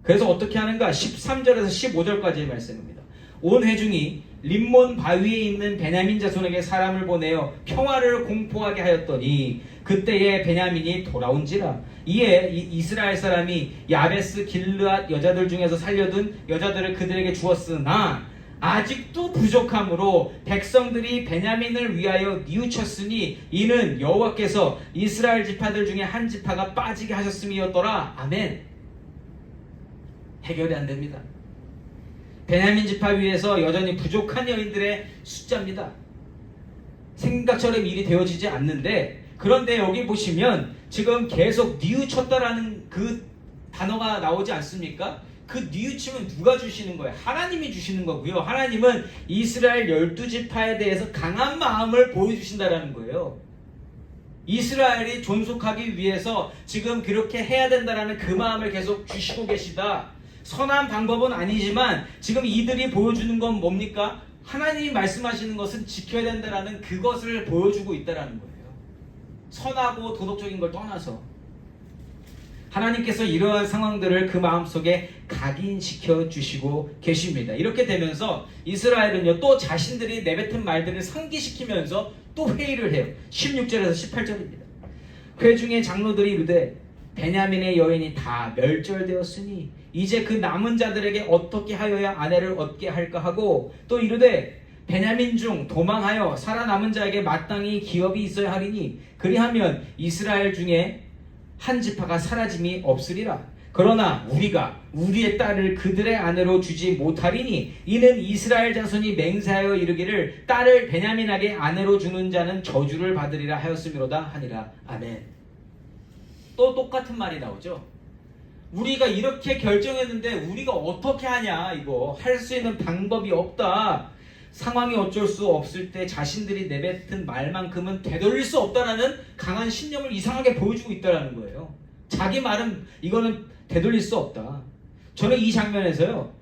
그래서 어떻게 하는가? 13절에서 15절까지의 말씀입니다. 온 회중이 림몬 바위에 있는 베냐민 자손에게 사람을 보내어 평화를 공포하게 하였더니 그때에 베냐민이 돌아온지라. 이에 이스라엘 사람이 야베스 길르앗 여자들 중에서 살려둔 여자들을 그들에게 주었으나 아직도 부족함으로 백성들이 베냐민을 위하여 뉘우쳤으니 이는 여호와께서 이스라엘 지파들 중에 한 지파가 빠지게 하셨음이었더라. 아멘. 해결이 안 됩니다. 베냐민 지파 위에서 여전히 부족한 여인들의 숫자입니다. 생각처럼 일이 되어지지 않는데, 그런데 여기 보시면 지금 계속 뉘우쳤다라는 그 단어가 나오지 않습니까? 그 뉘우침은 누가 주시는 거예요? 하나님이 주시는 거고요. 하나님은 이스라엘 12지파에 대해서 강한 마음을 보여주신다라는 거예요. 이스라엘이 존속하기 위해서 지금 그렇게 해야 된다라는 그 마음을 계속 주시고 계시다. 선한 방법은 아니지만 지금 이들이 보여주는 건 뭡니까? 하나님이 말씀하시는 것은 지켜야 된다라는 그것을 보여주고 있다라는 거예요. 선하고 도덕적인 걸 떠나서 하나님께서 이러한 상황들을 그 마음속에 각인시켜 주시고 계십니다. 이렇게 되면서 이스라엘은요, 또 자신들이 내뱉은 말들을 상기시키면서 또 회의를 해요. 16절에서 18절입니다. 회중의 장로들이 이르되 베냐민의 여인이 다 멸절되었으니 이제 그 남은 자들에게 어떻게 하여야 아내를 얻게 할까 하고, 또 이르되 베냐민 중 도망하여 살아남은 자에게 마땅히 기업이 있어야 하리니 그리하면 이스라엘 중에 한 지파가 사라짐이 없으리라. 그러나 우리가 우리의 딸을 그들의 아내로 주지 못하리니 이는 이스라엘 자손이 맹세하여 이르기를 딸을 베냐민에게 아내로 주는 자는 저주를 받으리라 하였음이로다 하니라. 아멘. 또 똑같은 말이 나오죠. 우리가 이렇게 결정했는데 우리가 어떻게 하냐, 이거 할 수 있는 방법이 없다. 상황이 어쩔 수 없을 때 자신들이 내뱉은 말만큼은 되돌릴 수 없다라는 강한 신념을 이상하게 보여주고 있다는 거예요. 자기 말은 이거는 되돌릴 수 없다. 저는 이 장면에서요,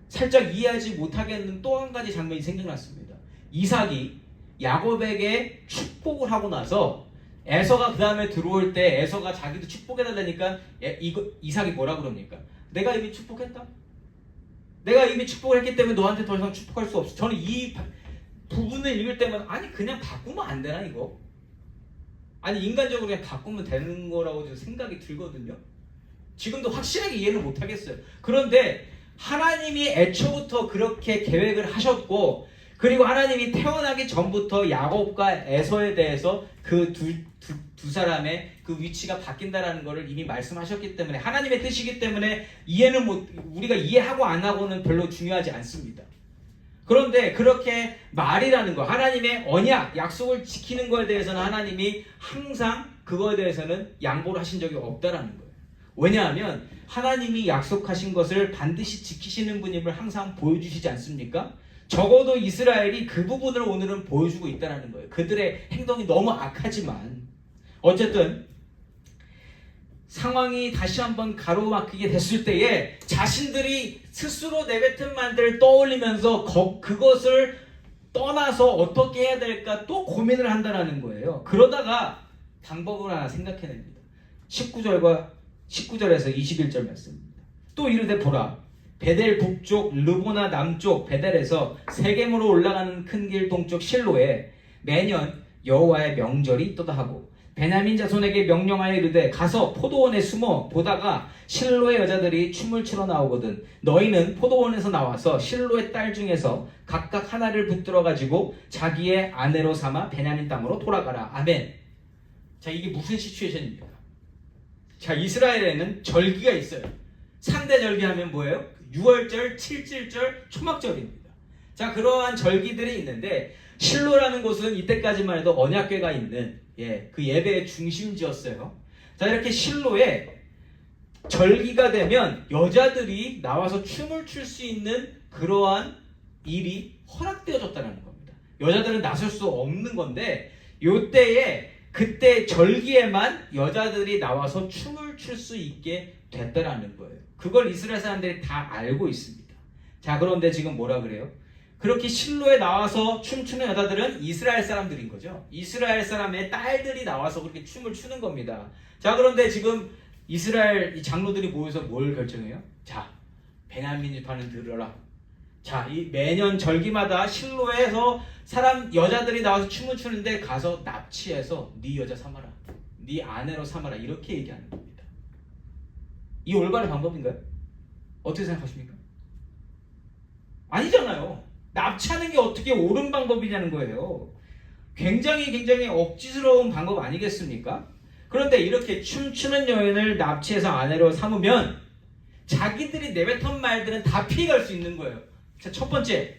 살짝 이해하지 못하겠는 또 한 가지 장면이 생각났습니다. 이삭이 야곱에게 축복을 하고 나서 에서가 그 다음에 들어올 때 에서가 자기도 축복해달라니까 이삭이 뭐라 그럽니까? 내가 이미 축복했다. 내가 이미 축복을 했기 때문에 너한테 더 이상 축복할 수 없어. 저는 이 부분을 읽을 때마다 아니 그냥 바꾸면 안 되나 이거? 아니 인간적으로 그냥 바꾸면 되는 거라고 생각이 들거든요. 지금도 확실하게 이해를 못하겠어요. 그런데 하나님이 애초부터 그렇게 계획을 하셨고, 그리고 하나님이 태어나기 전부터 야곱과 에서에 대해서 그 두 사람의 그 위치가 바뀐다라는 것을 이미 말씀하셨기 때문에, 하나님의 뜻이기 때문에 우리가 이해하고 안 하고는 별로 중요하지 않습니다. 그런데 그렇게 말이라는 거, 하나님의 언약, 약속을 지키는 거에 대해서는 하나님이 항상 그거에 대해서는 양보를 하신 적이 없다라는 거예요. 왜냐하면 하나님이 약속하신 것을 반드시 지키시는 분임을 항상 보여주시지 않습니까? 적어도 이스라엘이 그 부분을 오늘은 보여주고 있다는 거예요. 그들의 행동이 너무 악하지만 어쨌든 상황이 다시 한번 가로막히게 됐을 때에 자신들이 스스로 내뱉은 말들을 떠올리면서 그것을 떠나서 어떻게 해야 될까 또 고민을 한다는 거예요. 그러다가 방법을 하나 생각해냅니다. 19절에서 21절 말씀입니다. 또 이르되 보라, 베델 북쪽 르보나 남쪽 베델에서 세겜으로 올라가는 큰 길 동쪽 실로에 매년 여호와의 명절이 있도다 하고, 베냐민 자손에게 명령하여 이르되 가서 포도원에 숨어 보다가 실로의 여자들이 춤을 추러 나오거든 너희는 포도원에서 나와서 실로의 딸 중에서 각각 하나를 붙들어 가지고 자기의 아내로 삼아 베냐민 땅으로 돌아가라. 아멘. 자, 이게 무슨 시츄에이션입니까? 자, 이스라엘에는 절기가 있어요. 3대 절기 하면 뭐예요? 6월절, 7.7절, 초막절입니다. 자, 그러한 절기들이 있는데 실로라는 곳은 이때까지만 해도 언약궤가 있는 그 예배의 중심지였어요. 자, 이렇게 실로에 절기가 되면 여자들이 나와서 춤을 출 수 있는 그러한 일이 허락되어졌다는 겁니다. 여자들은 나설 수 없는 건데 요때에 그때 절기에만 여자들이 나와서 춤을 출 수 있게 됐다라는 거예요. 그걸 이스라엘 사람들이 다 알고 있습니다. 자, 그런데 지금 뭐라 그래요? 그렇게 실로에 나와서 춤추는 여자들은 이스라엘 사람들인 거죠. 이스라엘 사람의 딸들이 나와서 그렇게 춤을 추는 겁니다. 자, 그런데 지금 이스라엘 이 장로들이 모여서 뭘 결정해요? 자, 베냐민 지파는 들으라. 자, 이 매년 절기마다 실로에서 여자들이 나와서 춤을 추는데 가서 납치해서 네 여자 삼아라, 네 아내로 삼아라, 이렇게 얘기하는 겁니다. 이 올바른 방법인가요? 어떻게 생각하십니까? 아니잖아요. 납치하는 게 어떻게 옳은 방법이냐는 거예요. 굉장히 억지스러운 방법 아니겠습니까? 그런데 이렇게 춤추는 여인을 납치해서 아내로 삼으면 자기들이 내뱉은 말들은 다 피해갈 수 있는 거예요. 자, 첫 번째,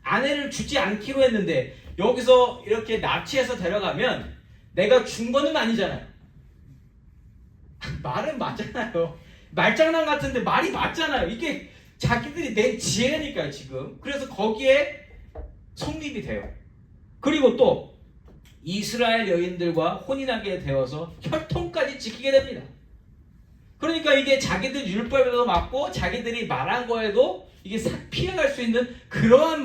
아내를 주지 않기로 했는데 여기서 이렇게 납치해서 데려가면 내가 준 거는 아니잖아요. 말은 맞잖아요. 말장난 같은데 말이 맞잖아요. 이게 자기들이 낸 지혜니까요, 지금. 그래서 거기에 성립이 돼요. 그리고 또 이스라엘 여인들과 혼인하게 되어서 혈통까지 지키게 됩니다. 그러니까 이게 자기들 율법에도 맞고 자기들이 말한 거에도 이게 피해갈 수 있는 그러한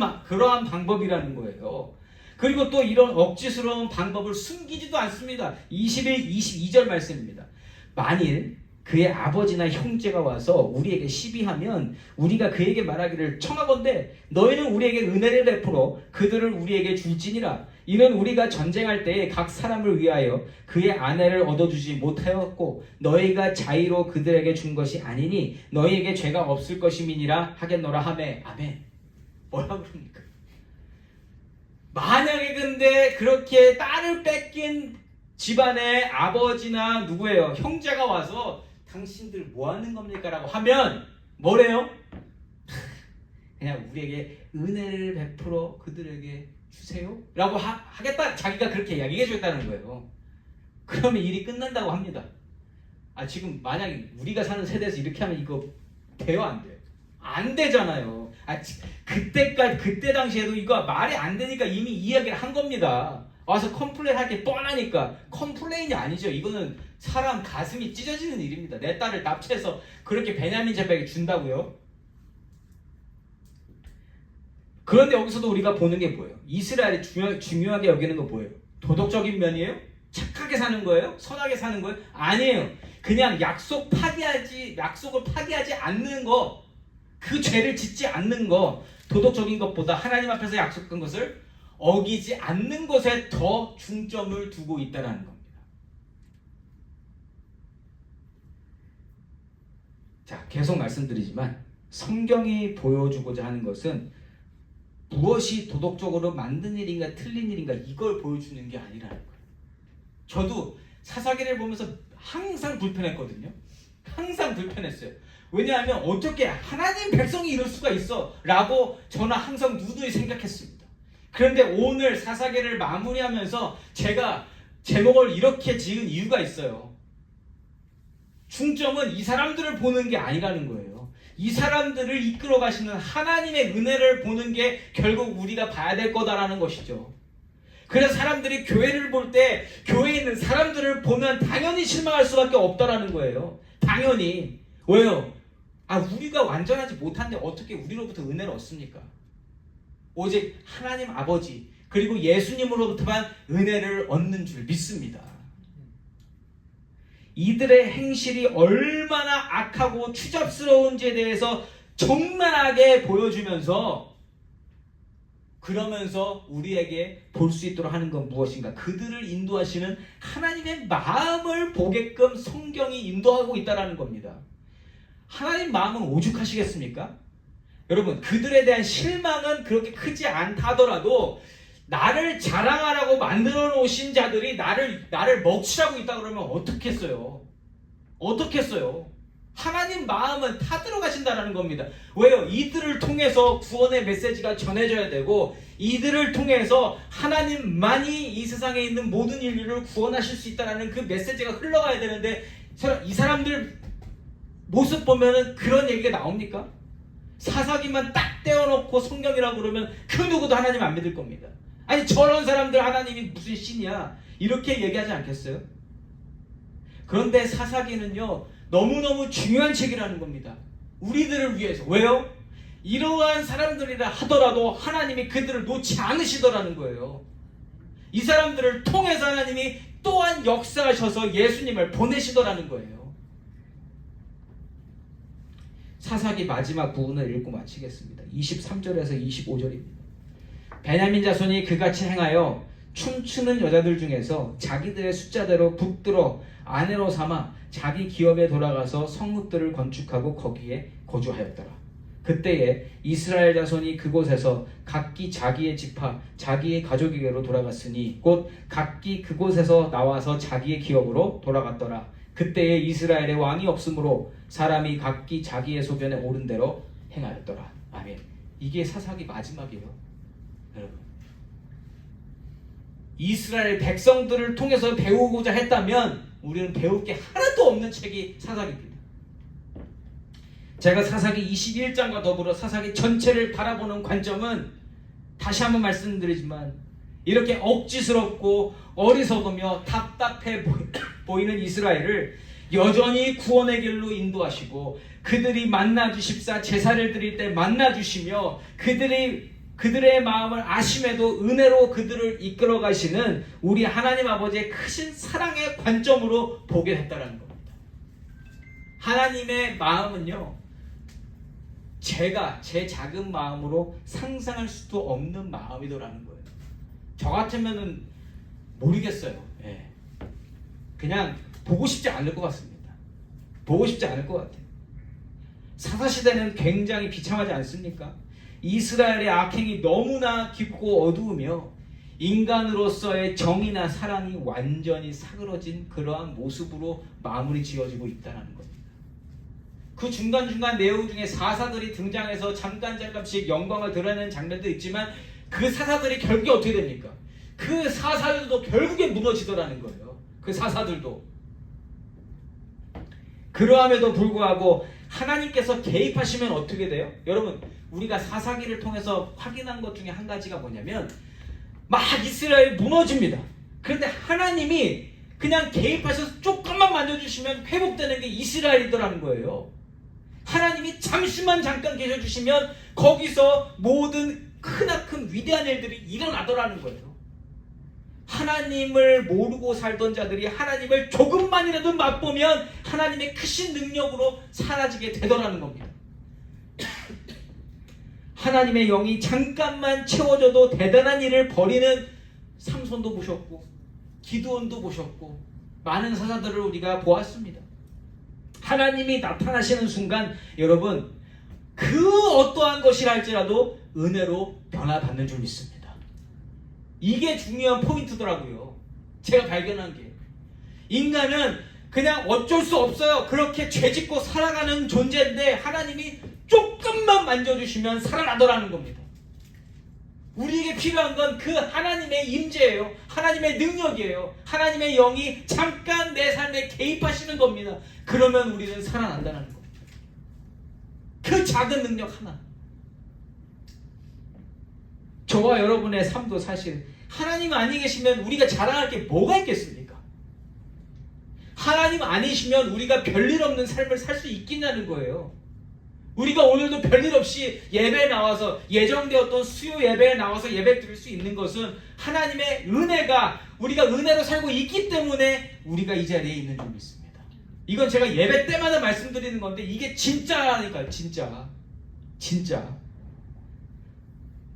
방법이라는 거예요. 그리고 또 이런 억지스러운 방법을 숨기지도 않습니다. 21, 22절 말씀입니다. 만일 그의 아버지나 형제가 와서 우리에게 시비하면 우리가 그에게 말하기를 청하건대 너희는 우리에게 은혜를 베풀어 그들을 우리에게 줄지니라. 이는 우리가 전쟁할 때에 각 사람을 위하여 그의 아내를 얻어주지 못하였고 너희가 자의로 그들에게 준 것이 아니니 너희에게 죄가 없을 것임이니라 하겠노라 하매. 아멘. 뭐라 그럽니까? 만약에 근데 그렇게 딸을 뺏긴 집안의 아버지나 누구예요? 형제가 와서 당신들 뭐 하는 겁니까? 라고 하면 뭐래요? 그냥 우리에게 은혜를 베풀어 그들에게 주세요? 라고 하겠다. 자기가 그렇게 이야기해 주겠다는 거예요. 그러면 일이 끝난다고 합니다. 지금 만약에 우리가 사는 세대에서 이렇게 하면 이거 돼요? 안 돼요? 안 되잖아요. 그때 당시에도 이거 말이 안 되니까 이미 이야기를 한 겁니다. 와서 컴플레인 할 게 뻔하니까. 컴플레인이 아니죠. 이거는 사람 가슴이 찢어지는 일입니다. 내 딸을 납치해서 그렇게 베냐민 제백에 준다고요? 그런데 여기서도 우리가 보는 게 뭐예요? 이스라엘이 중요하게 여기는 거 뭐예요? 도덕적인 면이에요? 착하게 사는 거예요? 선하게 사는 거예요? 아니에요. 그냥 약속을 파기하지 않는 거, 그 죄를 짓지 않는 거, 도덕적인 것보다 하나님 앞에서 약속한 것을 어기지 않는 것에 더 중점을 두고 있다는 겁니다. 자, 계속 말씀드리지만 성경이 보여주고자 하는 것은 무엇이 도덕적으로 맞는 일인가 틀린 일인가 이걸 보여주는 게 아니라는 거예요. 저도 사사기를 보면서 항상 불편했거든요. 항상 불편했어요. 왜냐하면 어떻게 하나님 백성이 이럴 수가 있어 라고 저는 항상 누누이 생각했습니다. 그런데 오늘 사사기를 마무리하면서 제가 제목을 이렇게 지은 이유가 있어요. 중점은 이 사람들을 보는 게 아니라는 거예요. 이 사람들을 이끌어 가시는 하나님의 은혜를 보는 게 결국 우리가 봐야 될 거다라는 것이죠. 그래서 사람들이 교회를 볼 때 교회에 있는 사람들을 보면 당연히 실망할 수밖에 없다라는 거예요. 당연히. 왜요? 우리가 완전하지 못한데 어떻게 우리로부터 은혜를 얻습니까? 오직 하나님 아버지 그리고 예수님으로부터만 은혜를 얻는 줄 믿습니다. 이들의 행실이 얼마나 악하고 추잡스러운지에 대해서 적나라하게 보여주면서 그러면서 우리에게 볼 수 있도록 하는 건 무엇인가? 그들을 인도하시는 하나님의 마음을 보게끔 성경이 인도하고 있다는 겁니다. 하나님 마음은 오죽하시겠습니까? 여러분, 그들에 대한 실망은 그렇게 크지 않다 하더라도 나를 자랑하라고 만들어 놓으신 자들이 나를 먹칠하고 있다 그러면 어떻겠어요? 어떻겠어요? 하나님 마음은 타들어 가신다는 겁니다. 왜요? 이들을 통해서 구원의 메시지가 전해져야 되고 이들을 통해서 하나님만이 이 세상에 있는 모든 인류를 구원하실 수 있다는 그 메시지가 흘러가야 되는데 이 사람들 모습 보면은 그런 얘기가 나옵니까? 사사기만 딱 떼어놓고 성경이라고 그러면 그 누구도 하나님 안 믿을 겁니다. 아니 저런 사람들 하나님이 무슨 신이야 이렇게 얘기하지 않겠어요? 그런데 사사기는요 너무너무 중요한 책이라는 겁니다. 우리들을 위해서. 왜요? 이러한 사람들이라 하더라도 하나님이 그들을 놓지 않으시더라는 거예요. 이 사람들을 통해서 하나님이 또한 역사하셔서 예수님을 보내시더라는 거예요. 사사기 마지막 부분을 읽고 마치겠습니다. 23절에서 25절입니다. 베냐민 자손이 그같이 행하여 춤추는 여자들 중에서 자기들의 숫자대로 붙들어 아내로 삼아 자기 기업에 돌아가서 성읍들을 건축하고 거기에 거주하였더라. 그때에 이스라엘 자손이 그곳에서 각기 자기의 지파 자기의 가족에게로 돌아갔으니 곧 각기 그곳에서 나와서 자기의 기업으로 돌아갔더라. 그때에 이스라엘의 왕이 없으므로 사람이 각기 자기의 소견에 옳은 대로 행하였더라. 아멘. 이게 사사기 마지막이에요. 여러분, 이스라엘 백성들을 통해서 배우고자 했다면 우리는 배울 게 하나도 없는 책이 사사기입니다. 제가 사사기 21장과 더불어 사사기 전체를 바라보는 관점은 다시 한번 말씀드리지만 이렇게 억지스럽고 어리석으며 답답해 보이는 이스라엘을 여전히 구원의 길로 인도하시고 그들이 만나주십사 제사를 드릴 때 만나주시며 그들의 마음을 아심에도 은혜로 그들을 이끌어 가시는 우리 하나님 아버지의 크신 사랑의 관점으로 보게 했다는 겁니다. 하나님의 마음은요, 제가 제 작은 마음으로 상상할 수도 없는 마음이더라는 거예요. 저 같으면은 모르겠어요. 예. 그냥 보고 싶지 않을 것 같습니다. 보고 싶지 않을 것 같아요. 사사시대는 굉장히 비참하지 않습니까? 이스라엘의 악행이 너무나 깊고 어두우며 인간으로서의 정의나 사랑이 완전히 사그러진 그러한 모습으로 마무리 지어지고 있다는 겁니다. 그 중간중간 내용 중에 사사들이 등장해서 잠깐씩 영광을 드러내는 장면도 있지만 그 사사들이 결국에 어떻게 됩니까? 그 사사들도 결국에 무너지더라는 거예요. 그 사사들도. 그러함에도 불구하고 하나님께서 개입하시면 어떻게 돼요? 여러분, 우리가 사사기를 통해서 확인한 것 중에 한 가지가 뭐냐면 막 이스라엘이 무너집니다. 그런데 하나님이 그냥 개입하셔서 조금만 만져주시면 회복되는 게 이스라엘이더라는 거예요. 하나님이 잠깐 계셔주시면 거기서 모든 크나큰 위대한 일들이 일어나더라는 거예요. 하나님을 모르고 살던 자들이 하나님을 조금만이라도 맛보면 하나님의 크신 능력으로 사라지게 되더라는 겁니다. 하나님의 영이 잠깐만 채워져도 대단한 일을 벌이는 삼손도 보셨고 기드온도 보셨고 많은 사사들을 우리가 보았습니다. 하나님이 나타나시는 순간 여러분 그 어떠한 것이라 할지라도 은혜로 변화받는 줄 믿습니다. 이게 중요한 포인트더라고요. 제가 발견한 게 인간은 그냥 어쩔 수 없어요. 그렇게 죄짓고 살아가는 존재인데 하나님이 조금만 만져주시면 살아나더라는 겁니다. 우리에게 필요한 건 그 하나님의 임재예요. 하나님의 능력이에요. 하나님의 영이 잠깐 내 삶에 개입하시는 겁니다. 그러면 우리는 살아난다는 겁니다. 그 작은 능력 하나. 저와 여러분의 삶도 사실 하나님 아니 계시면 우리가 자랑할 게 뭐가 있겠습니까? 하나님 아니시면 우리가 별일 없는 삶을 살 수 있겠냐는 거예요. 우리가 오늘도 별일 없이 예배에 나와서 예정되었던 수요 예배에 나와서 예배 드릴 수 있는 것은 하나님의 은혜가 우리가 은혜로 살고 있기 때문에 우리가 이 자리에 있는 줄 믿습니다. 이건 제가 예배 때마다 말씀드리는 건데 이게 진짜라니까요. 진짜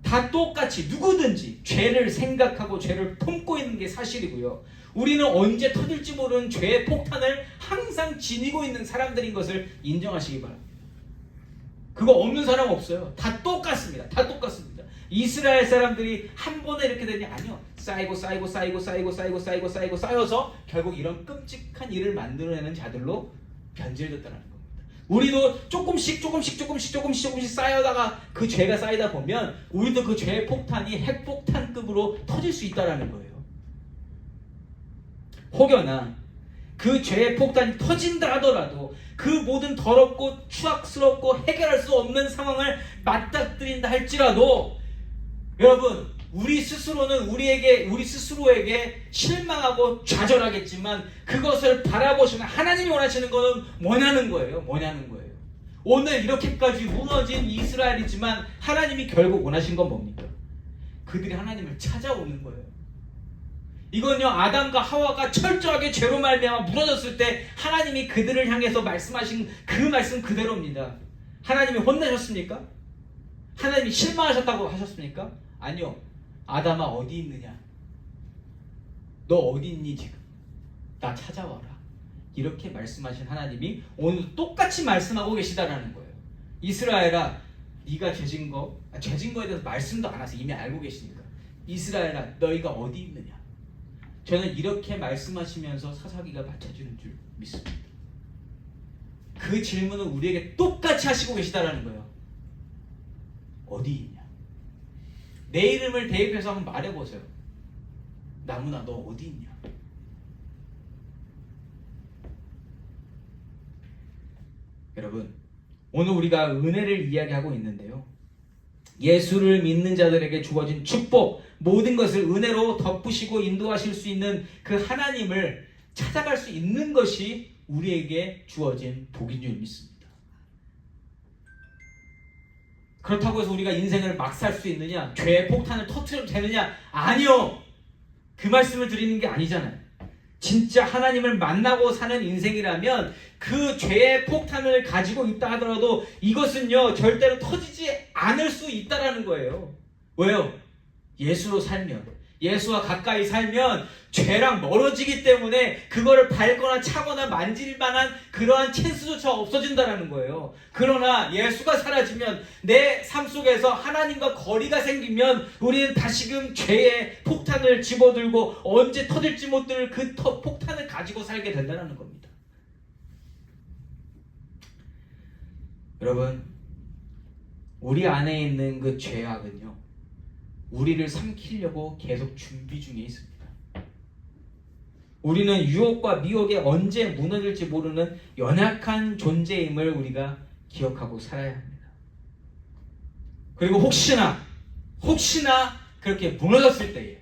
다 똑같이 누구든지 죄를 생각하고 죄를 품고 있는 게 사실이고요. 우리는 언제 터질지 모르는 죄의 폭탄을 항상 지니고 있는 사람들인 것을 인정하시기 바랍니다. 그거 없는 사람 없어요. 다 똑같습니다. 이스라엘 사람들이 한 번에 이렇게 되냐? 아니요. 쌓여서 결국 이런 끔찍한 일을 만들어내는 자들로 변질됐다는 겁니다. 우리도 조금씩 쌓여다가 그 죄가 쌓이다 보면 우리도 그 죄의 폭탄이 핵폭탄급으로 터질 수 있다는 거예요. 혹여나 그 죄의 폭탄이 터진다 하더라도 그 모든 더럽고 추악스럽고 해결할 수 없는 상황을 맞닥뜨린다 할지라도 여러분 우리 스스로에게 실망하고 좌절하겠지만 그것을 바라보시면 하나님이 원하시는 것은 뭐냐는 거예요. 오늘 이렇게까지 무너진 이스라엘이지만 하나님이 결국 원하신 건 뭡니까? 그들이 하나님을 찾아오는 거예요. 이건요 아담과 하와가 철저하게 죄로 말미암아 무너졌을 때 하나님이 그들을 향해서 말씀하신 그 말씀 그대로입니다. 하나님이 혼내셨습니까? 하나님이 실망하셨다고 하셨습니까? 아니요. 아담아 어디 있느냐? 너 어디 있니 지금? 나 찾아와라. 이렇게 말씀하신 하나님이 오늘 똑같이 말씀하고 계시다라는 거예요. 이스라엘아 네가 죄진 거에 대해서 말씀도 안 하세요. 이미 알고 계시니까. 이스라엘아 너희가 어디 있느냐? 저는 이렇게 말씀하시면서 사사기가 받쳐주는 줄 믿습니다. 그 질문을 우리에게 똑같이 하시고 계시다라는 거예요. 어디 있냐? 내 이름을 대입해서 한번 말해보세요. 나무나 너 어디 있냐? 여러분 오늘 우리가 은혜를 이야기하고 있는데요. 예수를 믿는 자들에게 주어진 축복 모든 것을 은혜로 덮으시고 인도하실 수 있는 그 하나님을 찾아갈 수 있는 것이 우리에게 주어진 복인 줄 믿습니다. 그렇다고 해서 우리가 인생을 막 살 수 있느냐? 죄의 폭탄을 터뜨려도 되느냐? 아니요. 그 말씀을 드리는 게 아니잖아요. 진짜 하나님을 만나고 사는 인생이라면 그 죄의 폭탄을 가지고 있다 하더라도 이것은요 절대로 터지지 않을 수 있다라는 거예요. 왜요? 예수로 살면 예수와 가까이 살면 죄랑 멀어지기 때문에 그거를 밟거나 차거나 만질 만한 그러한 찬스조차 없어진다는 거예요. 그러나 예수가 사라지면 내 삶 속에서 하나님과 거리가 생기면 우리는 다시금 죄의 폭탄을 집어들고 언제 터질지 못할 그 폭탄을 가지고 살게 된다는 겁니다. 여러분, 우리 안에 있는 그 죄악은요, 우리를 삼키려고 계속 준비 중에 있습니다. 우리는 유혹과 미혹에 언제 무너질지 모르는 연약한 존재임을 우리가 기억하고 살아야 합니다. 그리고 혹시나 그렇게 무너졌을 때에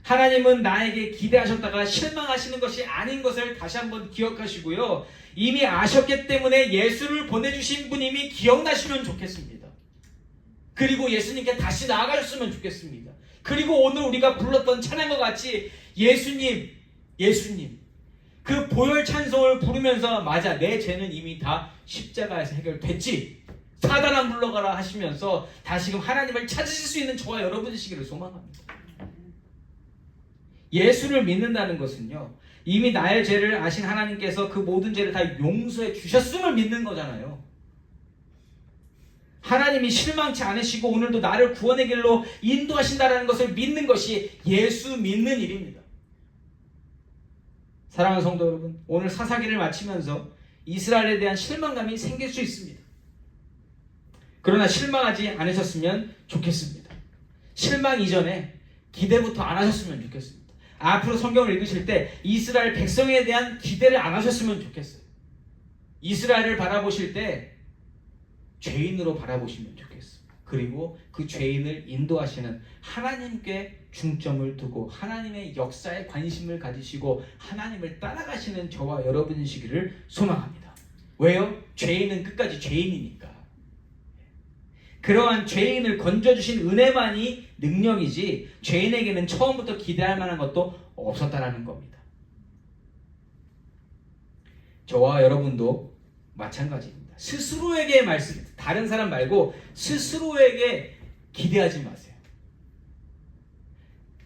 하나님은 나에게 기대하셨다가 실망하시는 것이 아닌 것을 다시 한번 기억하시고요. 이미 아셨기 때문에 예수를 보내주신 분님이 기억나시면 좋겠습니다. 그리고 예수님께 다시 나아가셨으면 좋겠습니다. 그리고 오늘 우리가 불렀던 찬양과 같이 예수님 그 보혈 찬송을 부르면서 맞아, 내 죄는 이미 다 십자가에서 해결됐지, 사단아 물러가라 하시면서 다시금 하나님을 찾으실 수 있는 저와 여러분이시기를 소망합니다. 예수를 믿는다는 것은요, 이미 나의 죄를 아신 하나님께서 그 모든 죄를 다 용서해 주셨음을 믿는 거잖아요. 하나님이 실망치 않으시고 오늘도 나를 구원의 길로 인도하신다는 것을 믿는 것이 예수 믿는 일입니다. 사랑하는 성도 여러분, 오늘 사사기를 마치면서 이스라엘에 대한 실망감이 생길 수 있습니다. 그러나 실망하지 않으셨으면 좋겠습니다. 실망 이전에 기대부터 안 하셨으면 좋겠습니다. 앞으로 성경을 읽으실 때 이스라엘 백성에 대한 기대를 안 하셨으면 좋겠어요. 이스라엘을 바라보실 때 죄인으로 바라보시면 좋겠어요. 그리고 그 죄인을 인도하시는 하나님께 중점을 두고 하나님의 역사에 관심을 가지시고 하나님을 따라가시는 저와 여러분이시기를 소망합니다. 왜요? 죄인은 끝까지 죄인이니까. 그러한 죄인을 건져주신 은혜만이 능력이지 죄인에게는 처음부터 기대할 만한 것도 없었다라는 겁니다. 저와 여러분도 마찬가지입니다. 스스로에게 말씀, 다른 사람 말고 스스로에게 기대하지 마세요.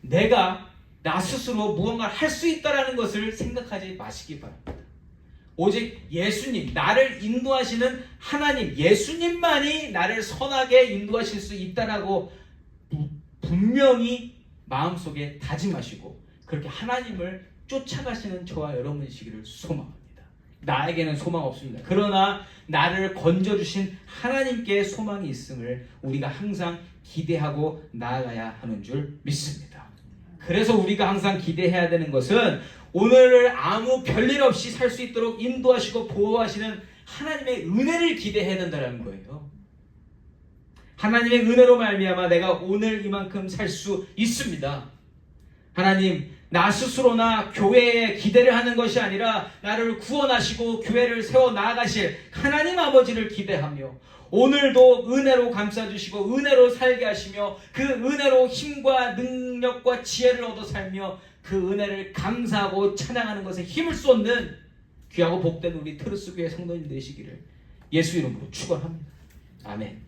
내가 나 스스로 무언가를 할 수 있다는 것을 생각하지 마시기 바랍니다. 오직 예수님, 나를 인도하시는 하나님, 예수님만이 나를 선하게 인도하실 수 있다라고 분명히 마음속에 다짐하시고 그렇게 하나님을 쫓아가시는 저와 여러분이시기를 소망합니다. 나에게는 소망 없습니다. 그러나 나를 건져주신 하나님께 소망이 있음을 우리가 항상 기대하고 나아가야 하는 줄 믿습니다. 그래서 우리가 항상 기대해야 되는 것은 오늘을 아무 별일 없이 살 수 있도록 인도하시고 보호하시는 하나님의 은혜를 기대해야 된다는 거예요. 하나님의 은혜로 말미암아 내가 오늘 이만큼 살 수 있습니다. 하나님, 나 스스로나 교회에 기대를 하는 것이 아니라 나를 구원하시고 교회를 세워 나아가실 하나님 아버지를 기대하며 오늘도 은혜로 감싸주시고 은혜로 살게 하시며 그 은혜로 힘과 능력과 지혜를 얻어 살며 그 은혜를 감사하고 찬양하는 것에 힘을 쏟는 귀하고 복된 우리 트루스 교회 성도님 되시기를 예수 이름으로 축원합니다. 아멘.